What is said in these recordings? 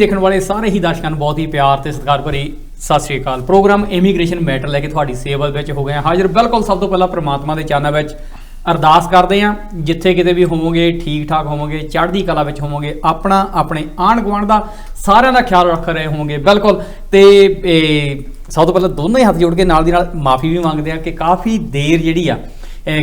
ਦੇਖਣ ਵਾਲੇ ਸਾਰੇ ਹੀ ਦਰਸ਼ਕਾਂ ਨੂੰ ਬਹੁਤ ਹੀ ਪਿਆਰ ਤੇ ਸਤਿਕਾਰ ਭਰੀ ਸਤਿ ਸ਼੍ਰੀ ਅਕਾਲ। ਪ੍ਰੋਗਰਾਮ ਇਮੀਗ੍ਰੇਸ਼ਨ ਮੈਟਰ ਲੈ ਕੇ ਤੁਹਾਡੀ ਸੇਵਾ ਵਿੱਚ ਹੋ ਗਏ ਹਾਜ਼ਰ। ਬਿਲਕੁਲ ਸਭ ਤੋਂ ਪਹਿਲਾਂ ਪ੍ਰਮਾਤਮਾ ਦੇ ਚਰਨਾਂ ਵਿੱਚ ਅਰਦਾਸ ਕਰਦੇ ਹਾਂ, ਜਿੱਥੇ ਕਿਤੇ ਵੀ ਹੋਵੋਗੇ ਠੀਕ ਠਾਕ ਹੋਵੋਗੇ, ਚੜ੍ਹਦੀ ਕਲਾ ਵਿੱਚ ਹੋਵੋਗੇ, ਆਪਣਾ ਆਪਣੇ ਆਂਢ ਗੁਆਂਢ ਦਾ ਸਾਰਿਆਂ ਦਾ ਖਿਆਲ ਰੱਖ ਰਹੇ ਹੋਵੋਗੇ। ਬਿਲਕੁਲ ਤੇ ਸਭ ਤੋਂ ਪਹਿਲਾਂ ਦੋਨੋਂ ਹੀ ਹੱਥ ਜੋੜ ਕੇ ਨਾਲ ਦੀ ਨਾਲ ਮਾਫੀ ਵੀ ਮੰਗਦੇ ਹਾਂ ਕਿ ਕਾਫੀ ਦੇਰ ਜਿਹੜੀ ਆ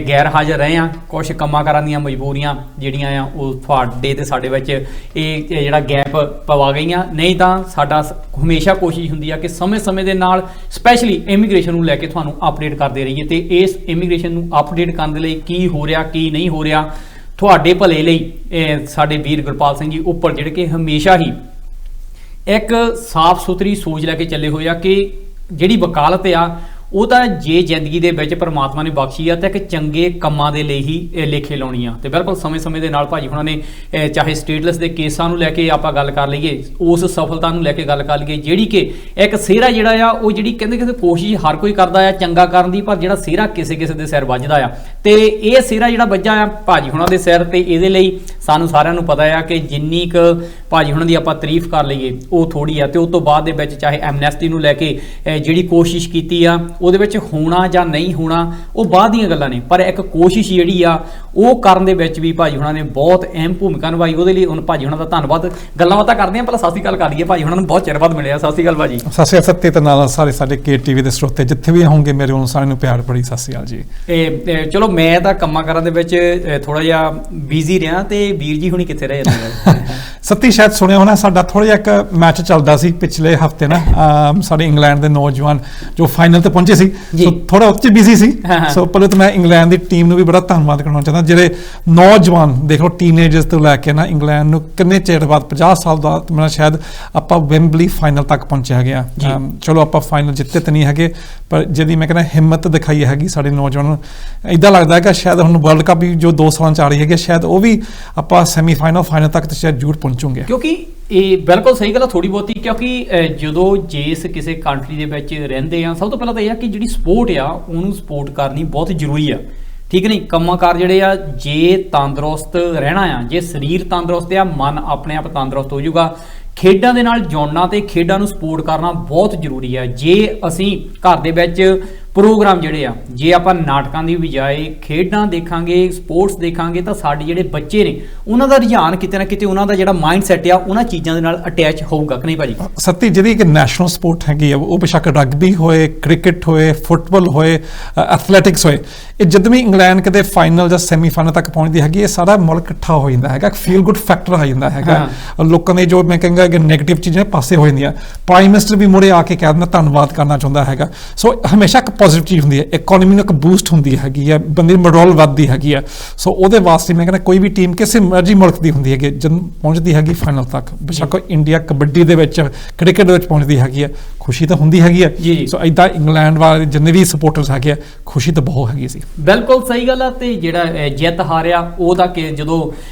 ਗੈਰ ਹਾਜ਼ਰ ਰਹੇ ਆ। ਕੁਛ ਕੰਮਾਂ ਕਾਰਾਂ ਦੀਆਂ ਮਜਬੂਰੀਆਂ ਜਿਹੜੀਆਂ ਆ ਉਹ ਤੁਹਾਡੇ ਤੇ ਸਾਡੇ ਵਿੱਚ ਇਹ ਜਿਹੜਾ ਗੈਪ ਪਵਾ ਗਈਆਂ। ਨਹੀਂ ਤਾਂ ਸਾਡਾ ਹਮੇਸ਼ਾ ਕੋਸ਼ਿਸ਼ ਹੁੰਦੀ ਆ ਕਿ ਸਮੇਂ-ਸਮੇਂ ਦੇ ਨਾਲ ਸਪੈਸ਼ਲੀ ਇਮੀਗ੍ਰੇਸ਼ਨ ਨੂੰ ਲੈ ਕੇ ਤੁਹਾਨੂੰ ਅਪਡੇਟ ਕਰਦੇ ਰਹੀਏ ਤੇ ਇਸ ਇਮੀਗ੍ਰੇਸ਼ਨ ਨੂੰ ਅਪਡੇਟ ਕਰਨ ਦੇ ਲਈ ਕੀ ਹੋ ਰਿਹਾ ਕੀ ਨਹੀਂ ਹੋ ਰਿਹਾ ਤੁਹਾਡੇ ਭਲੇ ਲਈ ਸਾਡੇ ਵੀਰ ਗੁਰਪਾਲ ਸਿੰਘ ਜੀ ਉੱਪਰ ਜਿਹੜੇ ਕਿ ਹਮੇਸ਼ਾ ਹੀ ਇੱਕ ਸਾਫ਼ ਸੁਥਰੀ ਸੋਚ ਲੈ ਕੇ ਚੱਲੇ ਹੋਏ ਆ ਕਿ ਜਿਹੜੀ ਵਕਾਲਤ ਆ ਉਹ ਤਾਂ ਜੇ ਜ਼ਿੰਦਗੀ ਦੇ ਵਿੱਚ ਪਰਮਾਤਮਾ ਨੇ ਬਖਸ਼ੀ ਆ ਤਾਂ ਇੱਕ ਚੰਗੇ ਕੰਮਾਂ ਦੇ ਲਈ ਹੀ ਲੇਖੇ ਲਾਉਣੀ ਆ। ਤੇ ਬਿਲਕੁਲ ਸਮੇਂ-ਸਮੇਂ ਦੇ ਨਾਲ ਭਾਜੀ ਹੁਣਾਂ ਨੇ ਚਾਹੇ ਸਟੇਟਲੈਸ ਦੇ ਕੇਸਾਂ ਨੂੰ ਲੈ ਕੇ ਆਪਾਂ ਗੱਲ ਕਰ ਲਈਏ, ਉਸ ਸਫਲਤਾ ਨੂੰ ਲੈ ਕੇ ਗੱਲ ਕਰ ਲਈਏ ਜਿਹੜੀ ਕਿ ਇੱਕ ਸਿਹਰਾ ਜਿਹੜਾ ਆ ਉਹ ਜਿਹੜੀ ਕਹਿੰਦੇ ਕੋਸ਼ਿਸ਼ ਹਰ ਕੋਈ ਕਰਦਾ ਆ ਚੰਗਾ ਕਰਨ ਦੀ, ਪਰ ਜਿਹੜਾ ਸਿਹਰਾ ਕਿਸੇ ਦੇ ਸਿਰ ਵੱਜਦਾ ਆ ਤੇ ਇਹ ਸਿਹਰਾ ਜਿਹੜਾ ਵੱਜਾ ਆ ਭਾਜੀ ਹੁਣਾਂ ਦੇ ਸਿਰ ਤੇ। ਇਹਦੇ ਲਈ ਸਾਨੂੰ ਸਾਰਿਆਂ ਨੂੰ ਪਤਾ ਆ ਕਿ ਜਿੰਨੀ ਕੁ ਭਾਜੀ ਹੁਣਾਂ ਦੀ ਆਪਾਂ ਤਾਰੀਫ ਕਰ ਲਈਏ ਉਹ ਥੋੜੀ ਆ। ਤੇ ਉਸ ਤੋਂ ਬਾਅਦ ਦੇ ਵਿੱਚ ਚਾਹੇ ਐਮਨੈਸਟੀ ਨੂੰ ਲੈ ਕੇ ਜਿਹੜੀ ਕੋਸ਼ਿਸ਼ ਕੀਤੀ ਆ ਉਹਦੇ ਵਿੱਚ ਹੋਣਾ ਜਾਂ ਨਹੀਂ ਹੋਣਾ ਉਹ ਬਾਅਦ ਦੀਆਂ ਗੱਲਾਂ ਨੇ, ਪਰ ਇੱਕ ਕੋਸ਼ਿਸ਼ ਜਿਹੜੀ ਆ ਉਹ ਕਰਨ ਦੇ ਵਿੱਚ ਵੀ ਭਾਜੀ ਹੁਣਾਂ ਨੇ ਬਹੁਤ ਅਹਿਮ ਭੂਮਿਕਾ ਨਿਭਾਈ। ਉਹਦੇ ਲਈ ਹੁਣ ਭਾਜੀ ਹੁਣਾਂ ਦਾ ਧੰਨਵਾਦ। ਗੱਲਾਂ ਬਾਤਾਂ ਕਰਦੇ ਆ, ਪਹਿਲਾਂ ਸਤਿ ਸ਼੍ਰੀ ਅਕਾਲ ਕਰ ਲਈਏ। ਭਾਜੀ ਹੁਣਾਂ ਨੂੰ ਬਹੁਤ ਚਿਰ ਬਾਅਦ ਮਿਲਿਆ। ਸਤਿ ਸ਼੍ਰੀ ਅਕਾਲ ਭਾਜੀ। ਸਤਿ ਸ਼੍ਰੀ ਅਕਾਲ ਸੱਤੇ ਤੇ ਨਾਲ ਸਾਰੇ ਸਾਡੇ KTV ਦੇ ਸਰੋਤੇ ਜਿੱਥੇ ਵੀ ਹੋਣਗੇ ਮੇਰੇ ਵੱਲੋਂ ਸਾਰਿਆਂ ਨੂੰ ਪਿਆਰ ਭਰੀ ਸਤਿ ਸ਼੍ਰੀ ਅਕਾਲ ਜੀ। ਚਲੋ ਮੈਂ ਤਾਂ ਕੰਮਾਂ ਕਾਰਾਂ ਦੇ ਵਿੱਚ ਥੋੜਾ ਜਿਹਾ ਬਿਜ਼ੀ ਰਿਹਾ ਤੇ ਵੀਰ ਜੀ ਹੁਣੀ ਕਿੱਥੇ ਰਹੇ ਜਾਂਦੇ ਸੱਤੀ ਸ਼ਾਇਦ ਸੁਣਿਆ ਹੋਣਾ ਸਾਡਾ ਥੋੜਾ ਜਿਹਾ ਇੱਕ ਮੈਚ ਚੱਲਦਾ ਸੀ ਪਿਛਲੇ ਹਫਤੇ ਨਾ ਸਾਡੇ ਇੰਗਲੈਂਡ ਦੇ ਨੌਜਵਾਨ ਜੋ ਫਾਈਨਲ ਤੇ ਪਹੁੰਚੇ ਸੀ, ਸੋ ਥੋੜਾ ਉੱਚ ਬਿਜ਼ੀ ਸੀ। ਸੋ ਪਹਿਲਾਂ ਤਾਂ ਮੈਂ ਇੰਗਲੈਂਡ ਦੀ ਟੀਮ ਨੂੰ ਵੀ ਬੜਾ ਧੰਨਵਾਦ ਕਰਨਾ ਚਾਹੁੰਦਾ ਜਿਹੜੇ ਨੌਜਵਾਨ ਦੇਖ ਲਓ ਟੀਨੇਜਰਸ ਤੋਂ ਲੈ ਕੇ ਨਾ ਇੰਗਲੈਂਡ ਨੂੰ ਕਿੰਨੇ ਚਿਰ ਬਾਅਦ 50 ਸਾਲ ਬਾਅਦ ਮੇਰਾ ਸ਼ਾਇਦ ਆਪਾਂ ਵੈਂਬਲੀ ਫਾਈਨਲ ਤੱਕ ਪਹੁੰਚਿਆ ਗਿਆ। ਚਲੋ ਆਪਾਂ ਫਾਈਨਲ ਜਿੱਤੇ ਤਾਂ ਨਹੀਂ ਹੈਗੇ, ਪਰ ਜਿਹਦੀ ਮੈਂ ਕਹਿੰਦਾ ਹਿੰਮਤ ਦਿਖਾਈ ਹੈਗੀ ਸਾਡੇ ਨੌਜਵਾਨਾਂ ਨੂੰ, ਇੱਦਾਂ ਲੱਗਦਾ ਹੈ ਕਿ ਸ਼ਾਇਦ ਹੁਣ ਵਰਲਡ ਕੱਪ ਵੀ ਜੋ 2 ਸਾਲਾਂ 'ਚ ਆ ਰਹੀ ਹੈਗੀ ਸ਼ਾਇਦ ਉਹ ਵੀ ਆਪਾਂ ਸੈਮੀਫਾਈਨਲ ਫਾਈਨਲ ਤੱਕ ਤਾਂ ਸ਼ਾਇਦ ਜ਼ਰੂਰ ਪਹੁੰਚੂਗੇ। ਕਿਉਂਕਿ ਇਹ ਬਿਲਕੁਲ ਸਹੀ ਗੱਲ ਆ ਥੋੜੀ ਬਹੁਤੀ, ਕਿਉਂਕਿ ਜਦੋਂ ਜਿਸ ਕਿਸੇ ਕੰਟਰੀ ਦੇ ਵਿੱਚ ਰਹਿੰਦੇ ਆ ਸਭ ਤੋਂ ਪਹਿਲਾਂ ਤਾਂ ਇਹ ਆ ਕਿ ਜਿਹੜੀ ਸਪੋਰਟ ਆ ਉਹਨੂੰ ਸਪੋਰਟ ਕਰਨੀ ਬਹੁਤ ਜ਼ਰੂਰੀ ਆ। ਠੀਕ ਨਹੀਂ, ਕੰਮਾਂ-ਕਾਰ ਜਿਹੜੇ ਆ ਜੇ ਤੰਦਰੁਸਤ ਰਹਿਣਾ ਆ, ਜੇ ਸਰੀਰ ਤੰਦਰੁਸਤ ਆ ਮਨ ਆਪਣੇ ਆਪ ਤੰਦਰੁਸਤ ਹੋ ਜਾਊਗਾ। ਖੇਡਾਂ ਦੇ ਨਾਲ ਜੁੜਨਾ ਤੇ ਖੇਡਾਂ ਨੂੰ ਸਪੋਰਟ ਕਰਨਾ ਬਹੁਤ ਜ਼ਰੂਰੀ ਆ। ਜੇ ਅਸੀਂ ਘਰ ਦੇ ਵਿੱਚ ਪ੍ਰੋਗਰਾਮ ਜਿਹੜੇ ਆ ਜੇ ਆਪਾਂ ਨਾਟਕਾਂ ਦੀ ਬਜਾਏ ਖੇਡਾਂ ਦੇਖਾਂਗੇ ਸਪੋਰਟਸ ਦੇਖਾਂਗੇ ਤਾਂ ਸਾਡੇ ਜਿਹੜੇ ਬੱਚੇ ਨੇ ਉਹਨਾਂ ਦਾ ਰੁਝਾਨ ਕਿਤੇ ਨਾ ਕਿਤੇ ਉਹਨਾਂ ਦਾ ਜਿਹੜਾ ਮਾਈਂਡ ਸੈਟ ਆ ਉਹਨਾਂ ਚੀਜ਼ਾਂ ਦੇ ਨਾਲ ਅਟੈਚ ਹੋਊਗਾ ਕਿ ਨਹੀਂ ਭਾਜੀ? ਸੱਤੀ ਜਿਹੜੀ ਇੱਕ ਨੈਸ਼ਨਲ ਸਪੋਰਟ ਹੈਗੀ ਆ ਉਹ ਬੇਸ਼ੱਕ ਰਗਬੀ ਹੋਏ, ਕ੍ਰਿਕਟ ਹੋਏ, ਫੁੱਟਬਾਲ ਹੋਏ, ਐਥਲੈਟਿਕਸ ਹੋਏ, ਇਹ ਜਦੋਂ ਵੀ ਇੰਗਲੈਂਡ ਕਿਤੇ ਫਾਈਨਲ ਜਾਂ ਸੈਮੀਫਾਈਨਲ ਤੱਕ ਪਹੁੰਚਦੀ ਹੈਗੀ ਇਹ ਸਾਰਾ ਮੁਲਕ ਇਕੱਠਾ ਹੋ ਜਾਂਦਾ ਹੈਗਾ, ਫੀਲ ਗੁੱਡ ਫੈਕਟਰ ਆ ਜਾਂਦਾ ਹੈਗਾ। ਲੋਕਾਂ ਦੇ ਜੋ ਮੈਂ ਕਹਿੰਦਾ ਕਿ ਨੈਗੇਟਿਵ ਚੀਜ਼ਾਂ ਪਾਸੇ ਹੋ ਜਾਂਦੀਆਂ। ਪ੍ਰਾਈਮ ਮਿਨਿਸਟਰ ਵੀ ਮੁੜੇ ਆ ਕੇ ਕਹਿ ਦਿੰਦਾ ਧੰਨਵਾਦ ਕਰਨਾ ਚਾਹੁੰਦਾ ਹੈਗਾ। ਸੋ ਹਮੇਸ਼ਾ ਇੱਕ ਪੋਜ਼ਿਟਿਵ ਚੀਜ਼ ਹੁੰਦੀ ਹੈ, ਇਕਨੋਮੀ ਨੂੰ ਇੱਕ ਬੂਸਟ ਹੁੰਦੀ ਹੈਗੀ ਹੈ, ਬੰਦੇ ਦੀ ਮੋਰਲ ਵੱਧਦੀ ਹੈਗੀ ਆ। ਸੋ ਉਹਦੇ ਵਾਸਤੇ ਮੈਂ ਕਹਿੰਦਾ ਕੋਈ ਵੀ ਟੀਮ ਕਿਸੇ ਮਰਜ਼ੀ ਮੁਲਕ ਦੀ ਹੁੰਦੀ ਹੈਗੀ ਜਦ ਪਹੁੰਚਦੀ ਹੈਗੀ ਫਾਈਨਲ ਤੱਕ, ਬੇਸ਼ੱਕ ਇੰਡੀਆ ਕਬੱਡੀ ਦੇ ਵਿੱਚ ਕ੍ਰਿਕਟ ਦੇ ਵਿੱਚ ਪਹੁੰਚਦੀ ਹੈਗੀ ਆ, ਖੁਸ਼ੀ ਤਾਂ ਹੁੰਦੀ ਹੈਗੀ ਆ। ਸੋ ਏਦਾਂ ਇੰਗਲੈਂਡ ਵਾਲੇ ਜਿੰਨੇ ਵੀ ਸਪੋਰਟਰਸ ਹੈਗੇ ਆ ਖੁਸ਼ੀ ਤਾਂ ਬਹੁਤ ਹੈਗੀ ਸੀ। ਬਿਲਕੁਲ ਸਹੀ ਗੱਲ ਆ। ਤੇ ਜਿਹੜਾ ਜਿੱਤ ਹਾਰਿਆ ਉਹਦਾ ਕਿ ਜਦੋਂ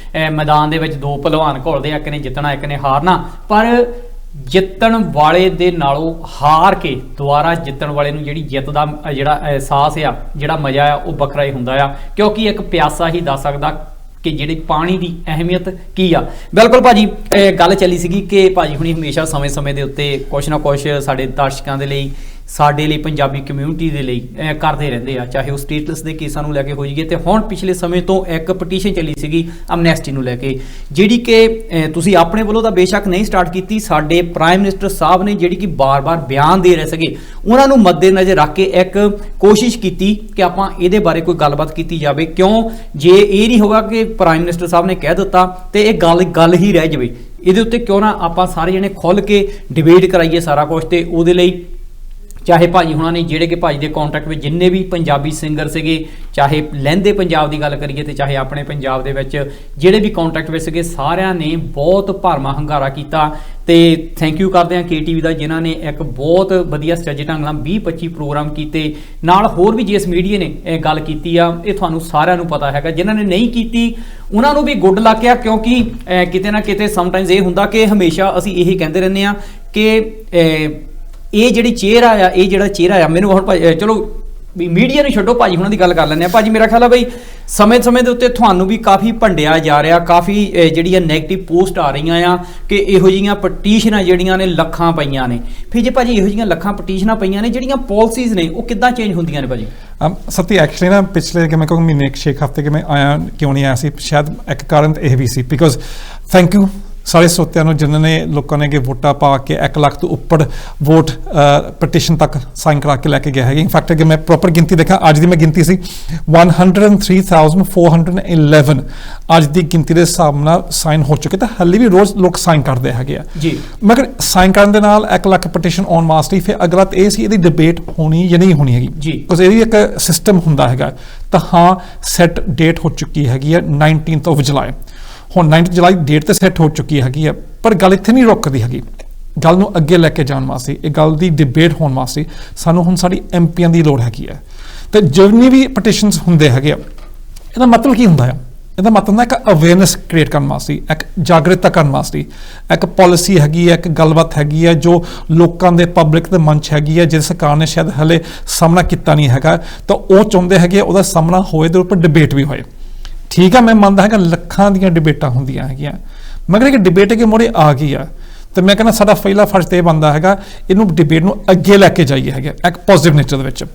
ਮੈਦਾਨ ਦੇ ਵਿੱਚ 2 ਪਹਿਲਵਾਨ ਘੁਲਦੇ ਆ, ਇੱਕ ਨੇ ਜਿੱਤਣਾ ਇੱਕ ਨੇ ਹਾਰਨਾ, ਪਰ ਜਿੱਤਣ ਵਾਲੇ ਦੇ ਨਾਲੋਂ ਹਾਰ ਕੇ ਦੁਬਾਰਾ ਜਿੱਤਣ ਵਾਲੇ ਨੂੰ ਜਿਹੜੀ ਜਿੱਤ ਦਾ ਜਿਹੜਾ ਅਹਿਸਾਸ ਆ ਜਿਹੜਾ ਮਜ਼ਾ ਆ ਉਹ ਵੱਖਰਾ ਹੀ ਹੁੰਦਾ ਆ, ਕਿਉਂਕਿ ਇੱਕ ਪਿਆਸਾ ਹੀ ਦੱਸ ਸਕਦਾ ਕਿ ਜਿਹੜੀ ਪਾਣੀ ਦੀ ਅਹਿਮੀਅਤ ਕੀ ਆ। ਬਿਲਕੁਲ ਭਾਜੀ ਗੱਲ ਚੱਲੀ ਸੀਗੀ ਕਿ ਭਾਜੀ ਹੁਣੀ ਹਮੇਸ਼ਾ ਸਮੇਂ-ਸਮੇਂ ਦੇ ਉੱਤੇ ਕੁਛ ਨਾ ਕੁਛ ਸਾਡੇ ਦਰਸ਼ਕਾਂ ਦੇ ਲਈ ਸਾਡੇ ਲਈ ਪੰਜਾਬੀ ਕਮਿਊਨਿਟੀ ਦੇ ਲਈ ਕਰਦੇ ਰਹਿੰਦੇ ਆ, ਚਾਹੇ ਉਹ ਸਟੇਟਲੈਸ ਦੇ ਕੇਸਾਂ ਨੂੰ ਲੈ ਕੇ ਹੋ ਜਾਈਏ ਤੇ ਹੁਣ ਪਿਛਲੇ ਸਮੇਂ ਤੋਂ ਇੱਕ ਪਟੀਸ਼ਨ ਚੱਲੀ ਸੀਗੀ ਐਮਨੈਸਟੀ ਨੂੰ ਲੈ ਕੇ ਜਿਹੜੀ ਕਿ ਤੁਸੀਂ ਆਪਣੇ ਵੱਲੋਂ ਤਾਂ ਬੇਸ਼ੱਕ ਨਹੀਂ ਸਟਾਰਟ ਕੀਤੀ, ਸਾਡੇ ਪ੍ਰਾਈਮ ਮਿਨਿਸਟਰ ਸਾਹਿਬ ਨੇ ਜਿਹੜੀ ਕਿ ਬਾਰ-ਬਾਰ ਬਿਆਨ ਦੇ ਰਹੇ ਸੀਗੇ ਉਹਨਾਂ ਨੂੰ ਮੱਦੇਨਜ਼ਰ ਰੱਖ ਕੇ ਇੱਕ ਕੋਸ਼ਿਸ਼ ਕੀਤੀ ਕਿ ਆਪਾਂ ਇਹਦੇ ਬਾਰੇ ਕੋਈ ਗੱਲਬਾਤ ਕੀਤੀ ਜਾਵੇ। ਕਿਉਂ ਜੇ ਇਹ ਨਹੀਂ ਹੋਗਾ ਕਿ ਪ੍ਰਾਈਮ ਮਿਨਿਸਟਰ ਸਾਹਿਬ ਨੇ ਕਹਿ ਦਿੱਤਾ ਤੇ ਇਹ ਗੱਲ ਹੀ ਰਹਿ ਜਾਵੇ, ਇਹਦੇ ਉੱਤੇ ਕਿਉਂ ਨਾ ਆਪਾਂ ਸਾਰੇ ਜਣੇ ਖੁੱਲ੍ਹ ਕੇ ਡਿਬੇਟ ਕਰਾਈਏ ਸਾਰਾ ਕੁਛ। ਤੇ ਉਹਦੇ ਲਈ ਚਾਹੇ ਭਾਜੀ ਹੁਣਾਂ ਨੇ ਜਿਹੜੇ ਕਿ ਭਾਜੀ ਦੇ ਕੰਟੈਕਟ ਵਿੱਚ ਜਿੰਨੇ ਵੀ ਪੰਜਾਬੀ ਸਿੰਗਰ ਸੀਗੇ, ਚਾਹੇ ਲਹਿੰਦੇ ਪੰਜਾਬ ਦੀ ਗੱਲ ਕਰੀਏ ਤੇ ਚਾਹੇ ਆਪਣੇ ਪੰਜਾਬ ਦੇ ਵਿੱਚ ਜਿਹੜੇ ਵੀ ਕੰਟੈਕਟ ਵਿੱਚ ਸੀਗੇ, ਸਾਰਿਆਂ ਨੇ ਬਹੁਤ ਭਰਮਾ ਹੰਗਾਰਾ ਕੀਤਾ। ਤੇ ਥੈਂਕ ਯੂ ਕਰਦੇ ਹਾਂ KTV ਦਾ ਜਿਨ੍ਹਾਂ ਨੇ ਇੱਕ ਬਹੁਤ ਵਧੀਆ ਸਟੇਜ ਢੰਗ ਨਾਲ 20-25 ਪ੍ਰੋਗਰਾਮ ਕੀਤੇ, ਨਾਲ ਹੋਰ ਵੀ ਜਿਸ ਮੀਡੀਆ ਨੇ ਇਹ ਗੱਲ ਕੀਤੀ ਆ ਇਹ ਤੁਹਾਨੂੰ ਸਾਰਿਆਂ ਨੂੰ ਪਤਾ ਹੈਗਾ। ਜਿਨ੍ਹਾਂ ਨੇ ਨਹੀਂ ਕੀਤੀ ਉਹਨਾਂ ਨੂੰ ਵੀ ਗੁੱਡ ਲੱਕ ਆ, ਕਿਉਂਕਿ ਕਿਤੇ ਨਾ ਕਿਤੇ ਸਮਟਾਈਮਸ ਇਹ ਹੁੰਦਾ ਕਿ ਹਮੇਸ਼ਾ ਅਸੀਂ ਇਹੀ ਕਹਿੰਦੇ ਰਹਿੰਦੇ ਹਾਂ ਕਿ ਇਹ ਜਿਹੜੀ ਚਿਹਰਾ ਆ ਇਹ ਜਿਹੜਾ ਚਿਹਰਾ ਆ ਮੈਨੂੰ ਹੁਣ ਚਲੋ ਵੀ ਮੀਡੀਆ ਨੂੰ ਛੱਡੋ, ਭਾਜੀ ਹੁਣਾਂ ਦੀ ਗੱਲ ਕਰ ਲੈਂਦੇ ਆ। ਭਾਜੀ ਮੇਰਾ ਖਿਆਲ ਆ ਬਈ ਸਮੇਂ ਦੇ ਉੱਤੇ ਤੁਹਾਨੂੰ ਵੀ ਕਾਫੀ ਭੰਡਿਆ ਜਾ ਰਿਹਾ, ਕਾਫੀ ਜਿਹੜੀਆਂ ਨੈਗੇਟਿਵ ਪੋਸਟ ਆ ਰਹੀਆਂ ਆ ਕਿ ਇਹੋ ਜਿਹੀਆਂ ਪਟੀਸ਼ਨਾਂ ਜਿਹੜੀਆਂ ਨੇ ਲੱਖਾਂ ਪਈਆਂ ਨੇ। ਫਿਰ ਜੇ ਭਾਜੀ ਇਹੋ ਜਿਹੀਆਂ ਲੱਖਾਂ ਪਟੀਸ਼ਨਾਂ ਪਈਆਂ ਨੇ, ਜਿਹੜੀਆਂ ਪਾਲਿਸੀਜ਼ ਨੇ ਉਹ ਕਿੱਦਾਂ ਚੇਂਜ ਹੁੰਦੀਆਂ ਨੇ ਭਾਜੀ? ਸਤੀ ਐਕਚੁਅਲੀ ਨਾ ਪਿਛਲੇ ਕਿ ਮੈਂ ਕਹੂੰ ਮਹੀਨੇ 6 ਹਫ਼ਤੇ ਕਿ ਮੈਂ ਆਇਆ ਕਿਉਂ ਨਹੀਂ ਆਇਆ ਸੀ, ਸ਼ਾਇਦ ਇੱਕ ਕਾਰਨ ਇਹ ਵੀ ਸੀ ਬਿਕੋਜ਼ ਥੈਂਕ ਯੂ ਸਾਰੇ ਸਰੋਤਿਆਂ ਨੂੰ ਜਿਨ੍ਹਾਂ ਨੇ ਲੋਕਾਂ ਨੇ ਕਿ ਵੋਟਾਂ ਪਾ ਕੇ 1 ਲੱਖ ਤੋਂ ਉੱਪਰ ਵੋਟ ਪਟੀਸ਼ਨ ਤੱਕ ਸਾਈਨ ਕਰਾ ਕੇ ਲੈ ਕੇ ਗਏ ਹੈਗੇ। ਇਨਫੈਕਟ ਕਿ ਮੈਂ ਪ੍ਰੋਪਰ ਗਿਣਤੀ ਦੇਖਾਂ, ਅੱਜ ਦੀ ਮੈਂ ਗਿਣਤੀ ਸੀ 103,411 ਅੱਜ ਦੀ ਗਿਣਤੀ ਦੇ ਹਿਸਾਬ ਨਾਲ ਸਾਈਨ ਹੋ ਚੁੱਕੇ, ਤਾਂ ਹਾਲੇ ਵੀ ਰੋਜ਼ ਲੋਕ ਸਾਈਨ ਕਰਦੇ ਹੈਗੇ ਆ ਜੀ। ਮਗਰ ਸਾਈਨ ਕਰਨ ਦੇ ਨਾਲ 1 ਲੱਖ ਪਟੀਸ਼ਨ ਆਉਣ ਵਾਸਤੇ ਫਿਰ ਅਗਲਾ ਇਹ ਸੀ ਇਹਦੀ ਡਿਬੇਟ ਹੋਣੀ ਜਾਂ ਨਹੀਂ ਹੋਣੀ ਹੈਗੀ ਜੀ, ਬਿਕੋਜ਼ ਇਹਦੀ ਇੱਕ ਸਿਸਟਮ ਹੁੰਦਾ ਹੈਗਾ। ਤਾਂ ਹਾਂ ਸੈੱਟ ਡੇਟ ਹੋ ਚੁੱਕੀ ਹੈਗੀ ਹੈ 19th of July। ਹੁਣ 9 ਜੁਲਾਈ ਡੇਟ ਤੇ ਸੈੱਟ ਹੋ ਚੁੱਕੀ ਹੈਗੀ ਹੈ, ਪਰ ਗੱਲ ਇੱਥੇ ਨਹੀਂ ਰੁਕਦੀ ਹੈਗੀ। ਗੱਲ ਨੂੰ ਅੱਗੇ ਲੈ ਕੇ ਜਾਣ ਵਾਸਤੇ, ਇਹ ਗੱਲ ਦੀ ਡਿਬੇਟ ਹੋਣ ਵਾਸਤੇ ਸਾਨੂੰ ਹੁਣ ਸਾਡੀ ਐਮਪੀਆਂ ਦੀ ਲੋੜ ਹੈਗੀ ਹੈ। ਤੇ ਜਿੰਨੀ ਵੀ ਪਟੀਸ਼ਨਸ ਹੁੰਦੇ ਹੈਗੇ ਆ, ਇਹਦਾ ਮਤਲਬ ਕੀ ਹੁੰਦਾ ਹੈ? ਇਹਦਾ ਮਤਲਬ ਹੁੰਦਾ ਇੱਕ ਅਵੇਅਰਨੈਸ ਕ੍ਰੀਏਟ ਕਰਨ ਵਾਸਤੇ, ਇੱਕ ਜਾਗਰੂਕਤਾ ਕਰਨ ਵਾਸਤੇ, ਇੱਕ ਪਾਲਿਸੀ ਹੈਗੀ ਹੈ, ਇੱਕ ਗੱਲਬਾਤ ਹੈਗੀ ਹੈ ਜੋ ਲੋਕਾਂ ਦੇ ਪਬਲਿਕ ਦੇ ਮਨ 'ਚ ਹੈਗੀ ਹੈ, ਜਿਸ ਸਰਕਾਰ ਨੇ ਸ਼ਾਇਦ ਹਲੇ ਸਾਹਮਣਾ ਕੀਤਾ ਨਹੀਂ ਹੈਗਾ। ਤਾਂ ਉਹ ਚਾਹੁੰਦੇ ਹੈਗੇ ਉਹਦਾ ਸਾਹਮਣਾ ਹੋਏ ਤੇ ਉੱਪਰ ਡਿਬੇਟ ਵੀ ਹੋਏ। ਠੀਕ ਆ, ਮੈਂ ਮੰਨਦਾ ਹੈਗਾ ਲੱਖਾਂ ਦੀਆਂ ਡਿਬੇਟਾਂ ਹੁੰਦੀਆਂ ਹੈਗੀਆਂ, ਮਗਰ ਇੱਕ ਡਿਬੇਟ ਕੇ ਮੋੜੇ ਆ ਗਈ ਆ, ਤੇ ਮੈਂ ਕਹਿੰਦਾ ਸਾਡਾ ਪਹਿਲਾ ਫਰਜ਼ ਤੇ ਇਹ ਬਣਦਾ ਹੈਗਾ ਇਹਨੂੰ ਡਿਬੇਟ ਨੂੰ ਅੱਗੇ ਲੈ ਕੇ ਜਾਈਏ ਹੈਗਾ ਇੱਕ ਪੋਜ਼ਿਟਿਵ ਨੇਚਰ ਦੇ ਵਿੱਚ।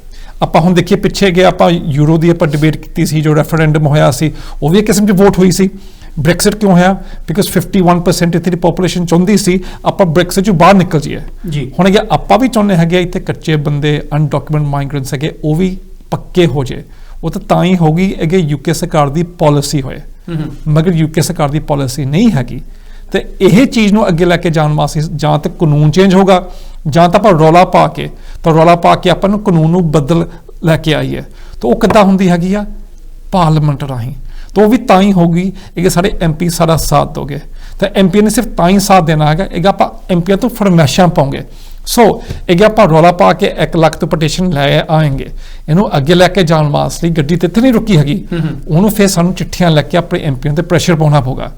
ਆਪਾਂ ਹੁਣ ਦੇਖੀਏ ਪਿੱਛੇ ਗਏ ਆਪਾਂ ਯੂਰੋ ਦੀ ਆਪਾਂ ਡਿਬੇਟ ਕੀਤੀ ਸੀ, ਜੋ ਰੈਫਰੈਂਡਮ ਹੋਇਆ ਸੀ ਉਹ ਵੀ ਇੱਕ ਕਿਸਮ 'ਚ ਵੋਟ ਹੋਈ ਸੀ। ਬ੍ਰੈਕਸਿਟ ਕਿਉਂ ਹੋਇਆ? ਬਿਕਾਜ਼ 51% ਇੱਥੇ ਦੀ ਪੋਪੂਲੇਸ਼ਨ ਚਾਹੁੰਦੀ ਸੀ ਆਪਾਂ ਬ੍ਰੈਕਸਿਟ 'ਚੋਂ ਬਾਹਰ ਨਿਕਲ ਜਾਈਏ ਜੀ। ਹੁਣ ਇਹ ਆਪਾਂ ਵੀ ਚਾਹੁੰਦੇ ਹੈਗੇ ਇੱਥੇ ਕੱਚੇ ਬੰਦੇ ਅਨਡਾਕੂਮੈਂਟ ਮਾਈਗ੍ਰੈਂਟਸ ਹੈਗੇ ਉਹ ਵੀ ਪੱਕੇ ਹੋ ਜਾਏ। ਉਹ ਤਾਂ ਹੀ ਹੋਗੀ ਅਗੇ ਯੂਕੇ ਸਰਕਾਰ ਦੀ ਪਾਲਿਸੀ ਹੋਏ, ਮਗਰ ਯੂਕੇ ਸਰਕਾਰ ਦੀ ਪਾਲਿਸੀ ਨਹੀਂ ਹੈਗੀ। ਤੇ ਇਹ ਚੀਜ਼ ਨੂੰ ਅੱਗੇ ਲੈ ਕੇ ਜਾਣ ਵਾਸਤੇ ਜਾਂ ਤਾਂ ਕਾਨੂੰਨ ਚੇਂਜ ਹੋਗਾ ਜਾਂ ਤਾਂ ਆਪਾਂ ਰੌਲਾ ਪਾ ਕੇ ਆਪਾਂ ਨੂੰ ਕਾਨੂੰਨ ਨੂੰ ਬਦਲ ਲੈ ਕੇ ਆਈਏ। ਤਾਂ ਉਹ ਕਿੱਦਾਂ ਹੁੰਦੀ ਹੈਗੀ ਆ? ਪਾਰਲੀਮੈਂਟ ਰਾਹੀਂ। ਤਾਂ ਉਹ ਵੀ ਤਾਂ ਹੀ ਹੋਊਗੀ ਕਿ ਸਾਡੇ ਐਮਪੀ ਸਾਡਾ ਸਾਥ ਦੋਗੇ। ਤਾਂ ਐਮਪੀ ਨੇ ਸਿਰਫ ਤਾਂ ਹੀ ਸਾਥ ਦੇਣਾ ਹੈਗਾ ਇਹ ਆਪਾਂ ਐਮਪੀਆਂ ਤੋਂ ਫਰਮਾਇਸ਼ਾਂ ਪਾਉਂਗੇ। ਸੋ ਇਹ ਆਪਾਂ ਰੌਲਾ ਪਾ ਕੇ 1 ਲੱਖ ਤੋਂ ਪਟੀਸ਼ਨ ਲੈ ਆਏਂਗੇ, ਇਹਨੂੰ ਅੱਗੇ ਲੈ ਕੇ ਜਾਣ ਵਾਸਤੇ ਗੱਡੀ ਤੇ ਇੱਥੇ ਨਹੀਂ ਰੁਕੀ ਹੈਗੀ, ਉਹਨੂੰ ਫਿਰ ਸਾਨੂੰ ਚਿੱਠੀਆਂ ਲੈ ਕੇ ਆਪਣੇ ਐਮਪੀਆਂ ਤੇ ਪ੍ਰੈਸ਼ਰ ਪਾਉਣਾ ਪਊਗਾ।